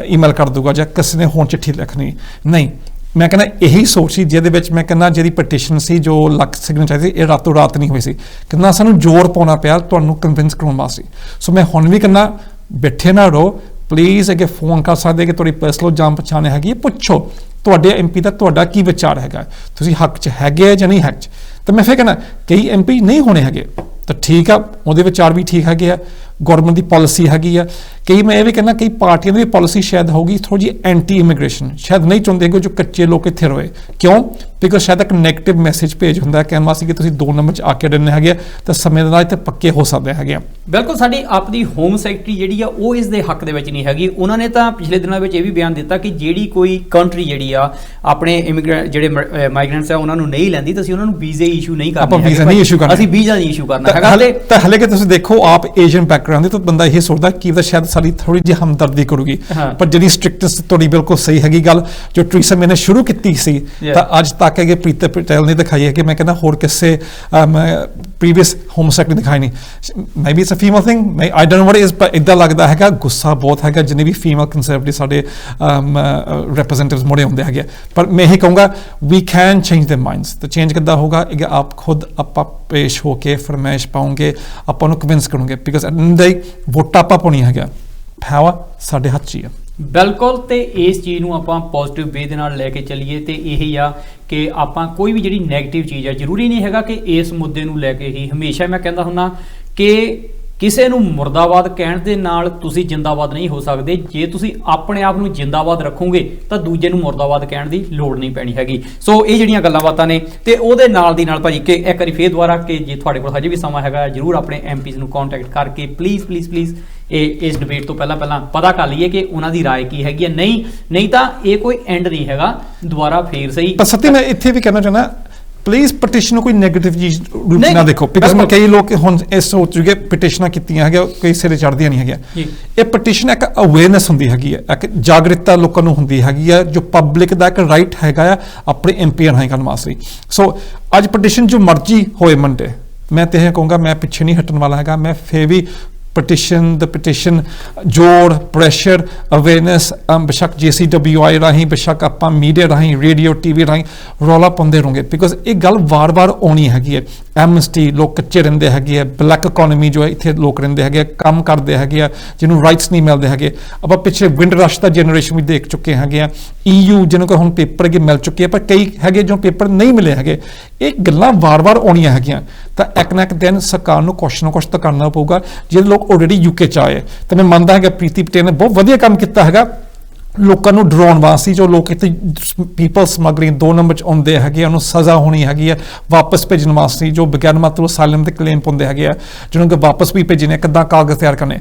ਈਮੇਲ ਕਰ ਦੂਗਾ ਜਾਂ ਕਿਸੇ ਨੇ ਹੁਣ ਚਿੱਠੀ ਲਿਖਣੀ, ਨਹੀਂ। ਮੈਂ ਕਹਿੰਦਾ ਇਹੀ ਸੋਚ ਸੀ ਜਿਹਦੇ ਵਿੱਚ ਮੈਂ ਕਹਿੰਦਾ ਜਿਹੜੀ ਪਟੀਸ਼ਨ ਸੀ ਜੋ ਲੱਖ ਸਿਗਨੇਚਰ ਸੀ, ਇਹ ਰਾਤੋਂ ਰਾਤ ਨਹੀਂ ਹੋਈ ਸੀ, ਕਿੰਨਾ ਸਾਨੂੰ ਜ਼ੋਰ ਪਾਉਣਾ ਪਿਆ ਤੁਹਾਨੂੰ ਕਨਵਿੰਸ ਕਰਾਉਣ ਵਾਸਤੇ। ਸੋ ਮੈਂ ਹੁਣ ਵੀ ਕਹਿੰਦਾ ਬੈਠੇ ਨਾ ਰਹੋ, ਪਲੀਜ਼ ਅੱਗੇ ਫੋਨ ਕਰ ਸਕਦੇ ਕਿ ਤੁਹਾਡੀ ਪਰਸਨਲ ਜਾਣ ਪਛਾਣ ਹੈਗੀ ਹੈ, ਪੁੱਛੋ ਤੁਹਾਡੇ ਐਮਪੀ ਦਾ ਤੁਹਾਡਾ ਕੀ ਵਿਚਾਰ ਹੈਗਾ, ਤੁਸੀਂ ਹੱਕ 'ਚ ਹੈਗੇ ਜਾਂ ਨਹੀਂ ਹੱਕ 'ਚ। ਤਾਂ ਮੈਂ ਫਿਰ ਕਹਿੰਦਾ ਕਈ ਐਮਪੀ ਨਹੀਂ ਹੋਣੇ ਹੈਗੇ ਤਾਂ ਠੀਕ ਆ, ਉਹਦੇ ਵਿਚਾਰ ਵੀ ਠੀਕ ਹੈਗੇ ਆ, ਗੌਰਮੈਂਟ ਦੀ ਪਾਲਿਸੀ ਹੈਗੀ ਆ। ਕਈ ਮੈਂ ਇਹ ਵੀ ਕਹਿੰਦਾ ਕਈ ਪਾਰਟੀਆਂ ਦੀ ਵੀ ਪਾਲਿਸੀ ਸ਼ਾਇਦ ਹੋਊਗੀ ਥੋੜੀ ਜਿਹੀ ਐਂਟੀ ਇਮੀਗ੍ਰੇਸ਼ਨ, ਸ਼ਾਇਦ ਨਹੀਂ ਚਾਹੁੰਦੇ ਕਿ ਜੋ ਕੱਚੇ ਲੋਕ ਇੱਥੇ ਰਹੇ। ਕਿਉਂ? ਬਿਕਾਜ਼ ਸ਼ਾਇਦ ਇੱਕ ਨੈਗੇਟਿਵ ਮੈਸੇਜ ਭੇਜ ਹੁੰਦਾ ਕਹਿਣ ਵਾਸਤੇ ਕਿ ਤੁਸੀਂ 2 ਨੰਬਰ 'ਚ ਆ ਕੇ ਰਹਿੰਦੇ ਹੈਗੇ ਤਾਂ ਸਮੇਂ ਦੇ ਨਾਲ ਇੱਥੇ ਪੱਕੇ ਹੋ ਸਕਦੇ ਹੈਗੇ ਆ। ਬਿਲਕੁਲ, ਸਾਡੀ ਆਪਣੀ ਹੋਮ ਸੈਕਟਰੀ ਜਿਹੜੀ ਆ ਉਹ ਇਸ ਦੇ ਹੱਕ ਦੇ ਵਿੱਚ ਨਹੀਂ ਹੈਗੀ। ਉਹਨਾਂ ਨੇ ਤਾਂ ਪਿਛਲੇ ਦਿਨਾਂ ਵਿੱਚ ਇਹ ਵੀ ਬਿਆਨ ਦਿੱਤਾ ਕਿ ਜਿਹੜੀ ਕੋਈ ਕੰਟਰੀ ਜਿਹੜੀ ਆ ਆਪਣੇ ਜਿਹੜੇ ਮਾਈਗ੍ਰੈਂਟਸ ਆ ਉਹਨਾਂ ਨੂੰ ਨਹੀਂ ਲੈਂਦੀ ਤਾਂ ਅਸੀਂ ਉਹਨਾਂ ਨੂੰ ਵੀਜ਼ੇ ਇਸ਼ੂ ਨਹੀਂ ਕਰਨੇ, ਆਪਾਂ ਵੀਜ਼ਾ ਨਹੀਂ ਇਸ਼ੂ ਕਰਨਾ, ਅਸੀਂ ਵੀਜ਼ਾ ਨਹੀਂ ਇਸ਼ੂ ਕਰਨਾ ਹੈਗਾ। ਤਾਂ ਹਲੇ ਕਿ ਤੁਸੀਂ ਦੇਖੋ ਆਪ ਏਸ਼ੀਅਨ ਬੈਕਗ੍ਰਾਉਂਡ ਦੇ ਤਾਂ ਬੰਦਾ ਇਹ ਸੋਚਦਾ ਕਿ ਇਹਦਾ ਸ਼ਾਇਦ ਸਾਡੀ ਥੋੜੀ ਜਿਹੀ ਹਮਦਰਦੀ ਕਰੂਗੀ, ਪਰ ਜਿਹੜੀ ਸਟ੍ਰਿਕਟਨੈਸ ਤੁਹਾਡੀ ਬਿਲਕੁਲ ਸਹੀ ਹੈਗੀ ਗੱਲ ਜੋ ਟਰੀਸਾ ਮੈਨੇ ਸ਼ੁਰੂ ਕੀਤੀ ਸੀ ਤਾਂ ਅੱਜ ਤੱਕ ਇਹ ਪ੍ਰੀਤ ਪਟੇਲ ਨੇ ਦਿਖਾਈ ਹੈ ਕਿ ਮੈਂ ਕਹਿੰਦਾ ਹੋਰ ਕਿਸੇ ਪ੍ਰੀਵੀਅਸ ਹੋਮ ਸੈਕਟਰੀ ਦਿਖਾਈ ਨਹੀਂ। Maybe it's a female thing, I don't know what is, ਪਰ ਇਦਾਂ ਲੱਗਦਾ ਹੈਗਾ ਗੁੱਸਾ ਬਹੁਤ ਹੈਗਾ ਜਿੰਨੇ ਵੀ ਫੀਮੇਲ ਕੰਜ਼ਰਵੇਟਿਵ ਸਾਡੇ ਰਿਪਰੈਜ਼ੈਂਟੇਟਿਵਸ ਮੋੜੇ ਹੁੰਦੇ ਹੈਗੇ। ਪਰ ਮੈਂ ਇਹ ਕਹੂੰਗਾ we can change their minds. ਤਾਂ ਚੇਂਜ ਕਿੱਦਾਂ ਹੋਊਗਾ? ਇਹ ਆਪ ਖੁਦ ਆਪਾਂ ਪੇਸ਼ ਹੋ ਕੇ ਫਰਮਾਇਸ਼ ਪਾਉਂਗੇ, ਆਪਾਂ ਨੂੰ ਕਨਵਿੰਸ ਕਰੂੰਗੇ, ਬਿਕਾਜ਼ ਐਟ ਦ ਐਂਡ ਵੋਟਾਂ ਆਪਾਂ ਪਾਉਣੀ ਹੈਗਾ, ਪਾਵਰ ਸਾਡੇ ਹੱਥ 'ਚ ਹੀ ਆ। ਬਿਲਕੁਲ, ਤੇ ਇਸ ਚੀਜ਼ ਨੂੰ ਆਪਾਂ ਪੋਜ਼ਿਟਿਵ ਵੇ ਦੇ ਨਾਲ ਲੈ ਕੇ ਚੱਲੀਏ ਤੇ ਇਹੀ ਆ ਕਿ ਆਪਾਂ ਕੋਈ ਵੀ ਜਿਹੜੀ ਨੈਗੇਟਿਵ ਚੀਜ਼ ਆ, ਜ਼ਰੂਰੀ ਨਹੀਂ ਹੈਗਾ ਕਿ ਇਸ ਮੁੱਦੇ ਨੂੰ ਲੈ ਕੇ ਹੀ ਹਮੇਸ਼ਾ ਮੈਂ ਕਹਿੰਦਾ ਹੁੰਦਾ ਕਿ ਕਿਸੇ ਨੂੰ ਮੁਰਦਾਬਾਦ ਕਹਿਣ ਦੇ ਨਾਲ ਤੁਸੀਂ ਜਿੰਦਾਬਾਦ ਨਹੀਂ ਹੋ ਸਕਦੇ। ਜੇ ਤੁਸੀਂ ਆਪਣੇ ਆਪ ਨੂੰ ਜਿੰਦਾਬਾਦ ਰੱਖੋਗੇ ਤਾਂ ਦੂਜੇ ਨੂੰ ਮੁਰਦਾਬਾਦ ਕਹਿਣ ਦੀ ਲੋੜ ਨਹੀਂ ਪੈਣੀ ਹੈਗੀ। ਸੋ ਇਹ ਜਿਹੜੀਆਂ ਗੱਲਾਂ ਬਾਤਾਂ ਨੇ ਤੇ ਉਹਦੇ ਨਾਲ ਦੀ ਨਾਲ ਭਾਜੀ ਕਿ ਇੱਕ ਵਾਰੀ ਫੇਰ ਦੁਬਾਰਾ ਕਿ ਜੇ ਤੁਹਾਡੇ ਕੋਲ ਹਜੇ ਵੀ ਸਮਾਂ ਹੈਗਾ ਜ਼ਰੂਰ ਆਪਣੇ ਐਮਪੀਜ਼ ਨੂੰ ਕੰਟੈਕਟ ਕਰਕੇ ਪਲੀਜ਼ ਇਸ ਡਿਬੇਟ ਤੋਂ ਪਹਿਲਾਂ ਪਤਾ ਕਰ ਲਈਏ ਕਿ ਉਹਨਾਂ ਦੀ ਰਾਏ ਕੀ ਹੈਗੀ ਹੈ। ਨਹੀਂ ਤਾਂ ਇਹ ਕੋਈ ਐਂਡ ਨਹੀਂ ਹੈਗਾ, ਦੁਬਾਰਾ ਫੇਰ ਸਹੀ। ਪਰ ਸੱਤੀ ਮੈਂ ਇੱਥੇ ਵੀ ਕਹਿਣਾ ਚਾਹੁੰਦਾ ਪਲੀਜ਼ ਪਟੀਸ਼ਨ ਨੂੰ ਕੋਈ ਨੈਗੇਟਿਵ ਚੀਜ਼ ਰੂਪ ਨਾ ਦੇਖੋ, ਬਿਕਾਜ਼ ਮੈਂ ਕਈ ਲੋਕ ਹੁਣ ਇਸ ਸੋਚ ਚੁੱਕੇ ਪਟੀਸ਼ਨਾਂ ਕੀਤੀਆਂ ਹੈਗੀਆਂ ਕਈ ਸਿਰੇ ਚੜ੍ਹਦੀਆਂ ਨਹੀਂ ਹੈਗੀਆਂ। ਇਹ ਪਟੀਸ਼ਨ ਇੱਕ ਅਵੇਅਰਨੈਸ ਹੁੰਦੀ ਹੈਗੀ ਹੈ, ਇੱਕ ਜਾਗਰੂਕਤਾ ਲੋਕਾਂ ਨੂੰ ਹੁੰਦੀ ਹੈਗੀ ਹੈ, ਜੋ ਪਬਲਿਕ ਦਾ ਇੱਕ ਰਾਈਟ ਹੈਗਾ ਆ ਆਪਣੇ ਐਮਪੀ ਨਾਲ ਕਰਨ ਵਾਸਤੇ। ਸੋ ਅੱਜ ਪਟੀਸ਼ਨ ਜੋ ਮਰਜ਼ੀ ਹੋਏ ਮੰਡੇ, ਮੈਂ ਤੇ ਇਹ ਕਹੂੰਗਾ ਮੈਂ ਪਿੱਛੇ ਨਹੀਂ ਹਟਣ ਵਾਲਾ ਹੈਗਾ। ਮੈਂ ਫੇਰ ਵੀ ਪਟੀਸ਼ਨ ਜੋੜ ਪ੍ਰੈਸ਼ਰ ਅਵੇਅਰਨੈਸ ਬੇਸ਼ੱਕ JCWI ਰਾਹੀਂ, ਬੇਸ਼ੱਕ ਆਪਾਂ ਮੀਡੀਆ ਰਾਹੀਂ, ਰੇਡੀਓ TV ਰਾਹੀਂ ਰੌਲਾ ਪਾਉਂਦੇ ਰਹੋਗੇ, ਬਿਕਾਜ਼ ਇਹ ਗੱਲ ਵਾਰ-ਵਾਰ ਆਉਣੀ ਹੈਗੀ ਹੈ। ਐਮਨੈਸਟੀ, ਲੋਕ ਕੱਚੇ ਰਹਿੰਦੇ ਹੈਗੇ ਆ, ਬਲੈਕ ਇਕਨੋਮੀ ਜੋ ਹੈ ਇੱਥੇ ਲੋਕ ਰਹਿੰਦੇ ਹੈਗੇ ਆ, ਕੰਮ ਕਰਦੇ ਹੈਗੇ ਆ ਜਿਹਨੂੰ ਰਾਈਟਸ ਨਹੀਂ ਮਿਲਦੇ ਹੈਗੇ। ਆਪਾਂ ਪਿੱਛੇ ਵਿੰਡ ਰਸ਼ ਦਾ ਜਨਰੇਸ਼ਨ ਵੀ ਦੇਖ ਚੁੱਕੇ ਹੈਗੇ ਆ। EU ਜਿਹਨੂੰ ਕਿ ਹੁਣ ਪੇਪਰ ਅੱਗੇ ਮਿਲ ਚੁੱਕੇ ਆ, ਪਰ ਕਈ ਹੈਗੇ ਜੋ ਪੇਪਰ ਨਹੀਂ ਮਿਲੇ ਹੈਗੇ। ਇਹ ਗੱਲਾਂ ਵਾਰ-ਵਾਰ ਆਉਣੀਆਂ ਹੈਗੀਆਂ ਤਾਂ ਇੱਕ ਨਾ ਇੱਕ ਦਿਨ ਸਰਕਾਰ ਨੂੰ ਕੁਛ ਨਾ ਕੁਛ ਤਾਂ ਕਰਨਾ ਪਊਗਾ। ਜਿਹੜੇ ਲੋਕ ਆਲਰੇਡੀ UK 'ਚ ਆਏ ਤਾਂ ਮੈਂ ਮੰਨਦਾ ਹੈਗਾ ਪ੍ਰੀਤੀ ਪਟੇਲ ਨੇ ਬਹੁਤ ਵਧੀਆ ਕੰਮ ਕੀਤਾ ਹੈਗਾ ਲੋਕਾਂ ਨੂੰ ਡਰਾਉਣ ਵਾਸਤੇ। ਜੋ ਲੋਕ ਇੱਥੇ ਪੀਪਲ ਸਮਗਲਿੰਗ 2 ਨੰਬਰ 'ਚ ਆਉਂਦੇ ਹੈਗੇ ਉਹਨੂੰ ਸਜ਼ਾ ਹੋਣੀ ਹੈਗੀ ਆ, ਵਾਪਸ ਭੇਜਣ ਵਾਸਤੇ ਜੋ ਬਗੈਰ ਮਤਲਬ ਅਸਾਈਲਮ ਤੇ ਕਲੇਮ ਪਾਉਂਦੇ ਹੈਗੇ ਆ, ਜਿਹਨੂੰ ਕਿ ਵਾਪਸ ਵੀ ਭੇਜਣੇ, ਕਿੱਦਾਂ ਕਾਗਜ਼ ਤਿਆਰ ਕਰਨੇ।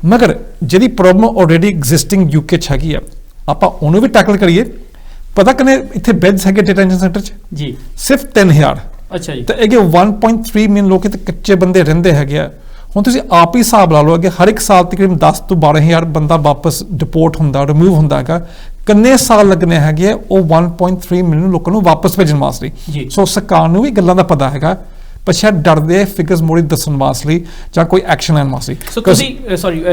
ਮਗਰ ਜਿਹੜੀ ਪ੍ਰੋਬਲਮ ਆਲਰੇਡੀ ਐਗਜ਼ਿਸਟਿੰਗ UK 'ਚ ਹੈਗੀ ਆ, ਆਪਾਂ ਉਹਨੂੰ ਵੀ ਟੈਕਲ ਕਰੀਏ। ਪਤਾ ਕਿੰਨੇ ਇੱਥੇ ਬੈਡਸ ਹੈਗੇ ਡਿਟੈਂਸ਼ਨ ਸੈਂਟਰ 'ਚ? ਜੀ ਸਿਰਫ 3000। ਅੱਛਾ ਜੀ। ਤਾਂ ਇਹ 1.3 ਮਿਲੀਅਨ ਲੋਕ ਇੱਥੇ ਕੱਚੇ ਬੰਦੇ ਰਹਿੰਦੇ ਹੈਗੇ ਆ। ਹੁਣ ਤੁਸੀਂ ਆਪ ਹੀ ਹਿਸਾਬ ਲਾ ਲਓ ਕਿ ਹਰ ਇੱਕ ਸਾਲ ਤਕਰੀਬਨ 10 ਤੋਂ 12,000 ਬੰਦਾ ਵਾਪਸ ਡਿਪੋਰਟ ਹੁੰਦਾ, ਰਿਮੂਵ ਹੁੰਦਾ ਹੈਗਾ। ਕਿੰਨੇ ਸਾਲ ਲੱਗਣੇ ਹੈਗੇ ਉਹ 1.3 ਮਿਲੀਅਨ ਲੋਕਾਂ ਨੂੰ ਵਾਪਸ ਭੇਜਣ ਵਾਸਤੇ। ਸੋ ਸਰਕਾਰ ਨੂੰ ਵੀ ਗੱਲਾਂ ਦਾ ਪਤਾ ਹੈਗਾ, ਪਰ ਸ਼ਾਇਦ ਡਰਦੇ ਫਿਗਰਸ ਮੋੜੀ ਦੱਸਣ ਵਾਸਤੇ ਜਾਂ ਕੋਈ ਐਕਸ਼ਨ ਲੈਣ ਵਾਸਤੇ। ਸੋ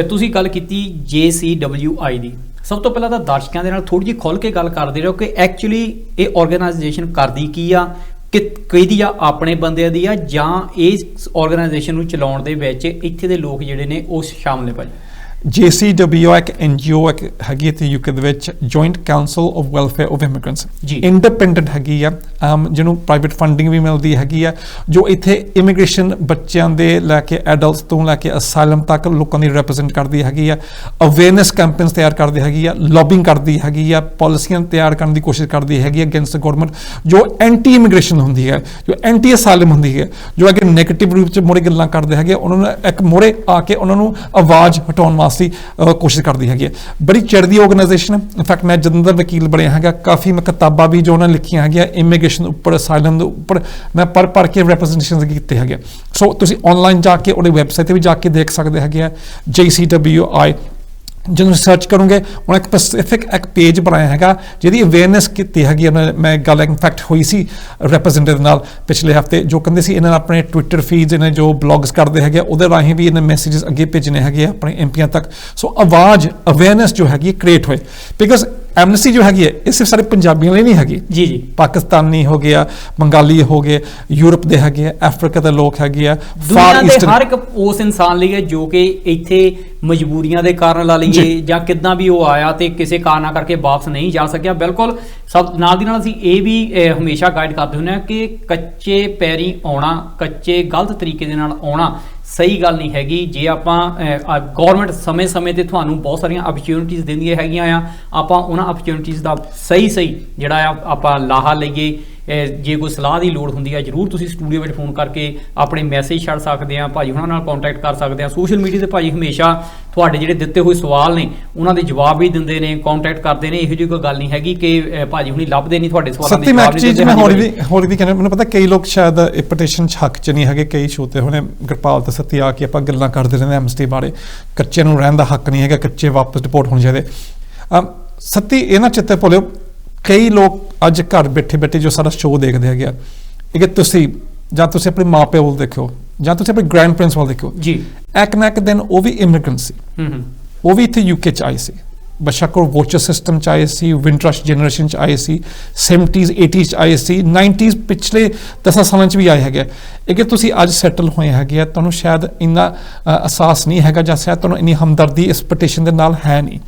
ਤੁਸੀਂ ਗੱਲ ਕੀਤੀ JCWI ਦੀ। ਸਭ ਤੋਂ ਪਹਿਲਾਂ ਤਾਂ ਦਰਸ਼ਕਾਂ ਦੇ ਨਾਲ ਥੋੜੀ ਜਿਹੀ ਖੁੱਲ ਕੇ ਗੱਲ ਕਰਦੇ ਰਹੋ ਕਿ ਐਕਚੁਅਲੀ ਇਹ ਆਰਗੇਨਾਈਜੇਸ਼ਨ ਕਰਦੀ ਕੀ ਆ, ਕਿਹਦੀ ਆ, ਆਪਣੇ ਬੰਦਿਆਂ ਦੀ ਆ, ਜਾਂ ਇਸ ਆਰਗੇਨਾਈਜੇਸ਼ਨ ਨੂੰ ਚਲਾਉਣ ਦੇ ਵਿੱਚ ਇੱਥੇ ਦੇ ਲੋਕ ਜਿਹੜੇ ਨੇ ਉਹ ਸ਼ਾਮਲ ਨੇ ਭਾਈ? JCWI ਇੱਕ NGO ਇੱਕ ਹੈਗੀ ਇੱਥੇ UK ਦੇ ਵਿੱਚ, joint council of welfare of immigrants, independent ਹੈਗੀ ਆ, ਜਿਹਨੂੰ ਪ੍ਰਾਈਵੇਟ ਫੰਡਿੰਗ ਵੀ ਮਿਲਦੀ ਹੈਗੀ ਆ, ਜੋ ਇੱਥੇ ਇਮੀਗ੍ਰੇਸ਼ਨ ਬੱਚਿਆਂ ਦੇ ਲੈ ਕੇ ਐਡਲਟਸ ਤੋਂ ਲੈ ਕੇ ਅਸਾਈਲਮ ਤੱਕ ਲੋਕਾਂ ਦੀ ਰਿਪਰੈਜ਼ੈਂਟ ਕਰਦੀ ਹੈਗੀ ਆ, ਅਵੇਅਰਨੈਸ ਕੈਂਪੇਨਸ ਤਿਆਰ ਕਰਦੀ ਹੈਗੀ ਆ, ਲੌਬਿੰਗ ਕਰਦੀ ਹੈਗੀ ਆ, ਪਾਲਿਸੀਆਂ ਤਿਆਰ ਕਰਨ ਦੀ ਕੋਸ਼ਿਸ਼ ਕਰਦੀ ਹੈਗੀ ਅਗੇਂਸਟ ਗਵਰਨਮੈਂਟ ਜੋ ਐਂਟੀ ਇਮੀਗ੍ਰੇਸ਼ਨ ਹੁੰਦੀ ਹੈ, ਜੋ ਐਂਟੀ ਅਸਾਈਲਮ ਹੁੰਦੀ ਹੈ, ਜੋ ਅਗੇ ਨੈਗੇਟਿਵ ਰੂਪ 'ਚ ਮੋੜੇ ਗੱਲਾਂ ਕਰਦੇ ਹੈਗੇ, ਉਹਨਾਂ ਨੂੰ ਇੱਕ ਮੋੜੇ ਆ ਕੇ ਉਹਨਾਂ ਨੂੰ ਆਵਾਜ਼ ਹਟਾਉਣ ਵਾਸਤੇ ਵਾਸਤੇ ਕੋਸ਼ਿਸ਼ ਕਰਦੀ ਹੈਗੀ ਹੈ। ਬੜੀ ਚੜ੍ਹਦੀ ਆਰਗੇਨਾਈਜੇਸ਼ਨ ਹੈ। ਇਨਫੈਕਟ ਮੈਂ ਜਲੰਧਰ ਵਕੀਲ ਬਣਿਆ ਹੈਗਾ, ਕਾਫੀ ਮੈਂ ਕਿਤਾਬਾਂ ਵੀ ਜੋ ਉਹਨਾਂ ਨੇ ਲਿਖੀਆਂ ਹੈਗੀਆਂ ਇਮੀਗ੍ਰੇਸ਼ਨ ਉੱਪਰ, ਅਸਾਈਲਮ ਦੇ ਉੱਪਰ ਮੈਂ ਪੜ੍ਹ ਕੇ ਰੈਪਰੈਜ਼ੈਂਟੇਸ਼ਨ ਕੀਤੇ ਹੈਗੇ। ਸੋ ਤੁਸੀਂ ਆਨਲਾਈਨ ਜਾ ਕੇ ਉਹਦੀ ਵੈਬਸਾਈਟ ਤੇ ਵੀ ਜਾ ਕੇ ਦੇਖ ਸਕਦੇ ਹੈਗੇ ਆ, JCWI ਜਦੋਂ ਸਰਚ ਕਰੋਗੇ ਉਹਨਾਂ ਇੱਕ ਸਪੈਸੀਫਿਕ ਇੱਕ ਪੇਜ ਬਣਾਇਆ ਹੈਗਾ ਜਿਹਦੀ ਅਵੇਅਰਨੈਸ ਕੀਤੀ ਹੈਗੀ। ਮੈਂ ਗੱਲ ਇਨਫੈਕਟ ਹੋਈ ਸੀ ਰਿਪਰੈਜ਼ੈਂਟੇਟਿਵ ਨਾਲ ਪਿਛਲੇ ਹਫਤੇ, ਜੋ ਕਹਿੰਦੇ ਸੀ ਇਹਨਾਂ ਆਪਣੇ ਟਵਿੱਟਰ ਫੀਡਸ, ਇਹਨਾਂ ਜੋ ਬਲੌਗਸ ਕਰਦੇ ਹੈਗੇ ਉਹਦੇ ਰਾਹੀਂ ਵੀ ਇਹਨਾਂ ਮੈਸੇजेस ਅੱਗੇ ਭੇਜਣੇ ਹੈਗੇ ਆਪਣੇ ਐਮਪੀਆਂ ਤੱਕ। ਸੋ ਆਵਾਜ਼ ਅਵੇਅਰਨੈਸ ਜੋ ਹੈਗੀ ਕ੍ਰੀਏਟ ਹੋਏ, ਬਿਕਾਜ਼ ਐਮਨੈਸਟੀ ਜੋ ਹੈਗੀ ਹੈ ਇਹ ਸਿਰਫ ਸਾਰੇ ਪੰਜਾਬੀਆਂ ਲਈ ਨਹੀਂ ਹੈਗੀ ਜੀ ਜੀ, ਪਾਕਿਸਤਾਨੀ ਹੋ ਗਿਆ, ਬੰਗਾਲੀ ਹੋ ਗਏ, ਯੂਰਪ ਦੇ ਹੈਗੇ ਆ, ਅਫਰੀਕਾ ਦੇ ਲੋਕ ਹੈਗੇ ਆ, ਦੁਨੀਆ ਦੇ ਹਰ ਇੱਕ ਉਸ ਇਨਸਾਨ ਲਈ ਹੈ ਜੋ ਕਿ ਇੱਥੇ ਮਜਬੂਰੀਆਂ ਦੇ ਕਾਰਨ ਲਾ ਲਈਏ ਜਾਂ ਕਿੱਦਾਂ ਵੀ ਉਹ ਆਇਆ ਤੇ ਕਿਸੇ ਕਾਰਨਾਂ ਕਰਕੇ ਵਾਪਸ ਨਹੀਂ ਜਾ ਸਕਿਆ। ਬਿਲਕੁਲ ਸਭ ਨਾਲ ਦੀ ਨਾਲ ਅਸੀਂ ਇਹ ਵੀ ਹਮੇਸ਼ਾ ਗਾਈਡ ਕਰਦੇ ਹੁੰਦੇ ਹਾਂ ਕਿ ਕੱਚੇ ਪੈਰੀ ਆਉਣਾ, ਕੱਚੇ ਗਲਤ ਤਰੀਕੇ ਦੇ ਨਾਲ ਆਉਣਾ ਸਹੀ ਗੱਲ ਨਹੀਂ ਹੈਗੀ। ਜੇ ਆਪਾਂ ਗਵਰਨਮੈਂਟ ਸਮੇਂ-ਸਮੇਂ ਤੇ ਤੁਹਾਨੂੰ ਬਹੁਤ ਸਾਰੀਆਂ ਅਪਰਚੂਨਿਟੀਜ਼ ਦਿੰਦੀਆਂ ਹੈਗੀਆਂ ਆ, ਆਪਾਂ ਉਹਨਾਂ ਅਪਰਚੂਨਿਟੀਜ਼ ਦਾ ਸਹੀ ਜਿਹੜਾ ਆ ਆਪਾਂ ਲਾਹਾ ਲਈਏ। ਜੇ ਕੋਈ ਸਲਾਹ ਦੀ ਲੋੜ ਹੁੰਦੀ ਹੈ ਜ਼ਰੂਰ ਤੁਸੀਂ ਸਟੂਡੀਓ ਵਿੱਚ ਫੋਨ ਕਰਕੇ ਆਪਣੇ ਮੈਸੇਜ ਛੱਡ ਸਕਦੇ ਆ, ਭਾਜੀ ਉਹਨਾਂ ਨਾਲ ਕੰਟੈਕਟ ਕਰ ਸਕਦੇ ਆ। ਸੋਸ਼ਲ ਮੀਡੀਆ ਤੇ ਭਾਜੀ ਹਮੇਸ਼ਾ ਤੁਹਾਡੇ ਜਿਹੜੇ ਦਿੱਤੇ ਹੋਏ ਸਵਾਲ ਨੇ ਉਹਨਾਂ ਦੇ ਜਵਾਬ ਵੀ ਦਿੰਦੇ ਨੇ, ਕੰਟੈਕਟ ਕਰਦੇ ਨੇ। ਇਹੋ ਜਿਹੀ ਕੋਈ ਗੱਲ ਨਹੀਂ ਹੈਗੀ ਕਿ ਭਾਜੀ ਹੁਣੀ ਲੱਭਦੇ ਨਹੀਂ ਤੁਹਾਡੇ ਸਵਾਲਾਂ ਦੇ ਜਵਾਬ ਨਹੀਂ ਦਿੰਦੇ। ਮੈਂ ਹੋਰ ਵੀ ਕਹਿੰਦਾ, ਮੈਨੂੰ ਪਤਾ ਕਈ ਲੋਕ ਸ਼ਾਇਦ ਇਹ ਪਟੀਸ਼ਨ ਹੱਕ 'ਚ ਨਹੀਂ ਹੈਗੇ, ਕਈ ਛੋਟੇ ਹੋਣੇ ਗੁਰਪਾਲ ਤੇ ਸੱਤੀ ਆ ਕੇ ਆਪਾਂ ਗੱਲਾਂ ਕਰਦੇ ਰਹਿੰਦੇ ਐਮਐਸਟੀ ਬਾਰੇ, ਕੱਚੇ ਨੂੰ ਰਹਿਣ ਦਾ ਹੱਕ ਨਹੀਂ ਹੈਗਾ, ਕੱਚੇ ਵਾਪਸ ਰਿਪੋਰਟ ਹੋਣੇ ਚਾਹੀਦੇ। ਸੱਤੀ ਇਹ ਨਾ ਚਿੱਤੇ ਭੁੱਲਿਓ, ਕਈ ਲੋਕ ਅੱਜ ਘਰ ਬੈਠੇ ਬੈਠੇ ਜੋ ਸਾਡਾ ਸ਼ੋਅ ਦੇਖਦੇ ਹੈਗੇ ਆ, ਇਹ ਕਿ ਤੁਸੀਂ ਜਾਂ ਤੁਸੀਂ ਆਪਣੇ ਮਾਂ ਪਿਓ ਵੱਲ ਦੇਖਿਓ ਜਾਂ ਤੁਸੀਂ ਆਪਣੇ ਗ੍ਰੈਂਡ ਪੈਰੈਂਟਸ ਵੱਲ ਦੇਖਿਓ ਜੀ, ਇੱਕ ਨਾ ਇੱਕ ਦਿਨ ਉਹ ਵੀ ਇਮੀਗ੍ਰੈਂਟ ਸੀ, ਉਹ ਵੀ ਇੱਥੇ ਯੂਕੇ 'ਚ ਆਏ ਸੀ, ਬੇਸ਼ੱਕ ਉਹ ਵੋਚਰ ਸਿਸਟਮ 'ਚ ਆਏ ਸੀ, ਵਿੰਟਰਸ਼ ਜਨਰੇਸ਼ਨ 'ਚ ਆਏ ਸੀ, 70s 80s 'ਚ ਆਏ ਸੀ, 90s ਪਿਛਲੇ 10 ਸਾਲਾਂ 'ਚ ਵੀ ਆਏ ਹੈਗੇ। ਇਹ ਕਿ ਤੁਸੀਂ ਅੱਜ ਸੈਟਲ ਹੋਏ ਹੈਗੇ ਆ, ਤੁਹਾਨੂੰ ਸ਼ਾਇਦ ਇੰਨਾ ਅਹਿਸਾਸ ਨਹੀਂ ਹੈਗਾ ਜਾਂ ਸ਼ਾਇਦ ਤੁਹਾਨੂੰ ਇੰਨੀ ਹਮਦਰਦੀ ਇਸ ਪਟੀਸ਼ਨ ਦੇ ਨਾਲ ਹੈ ਨਹੀਂ,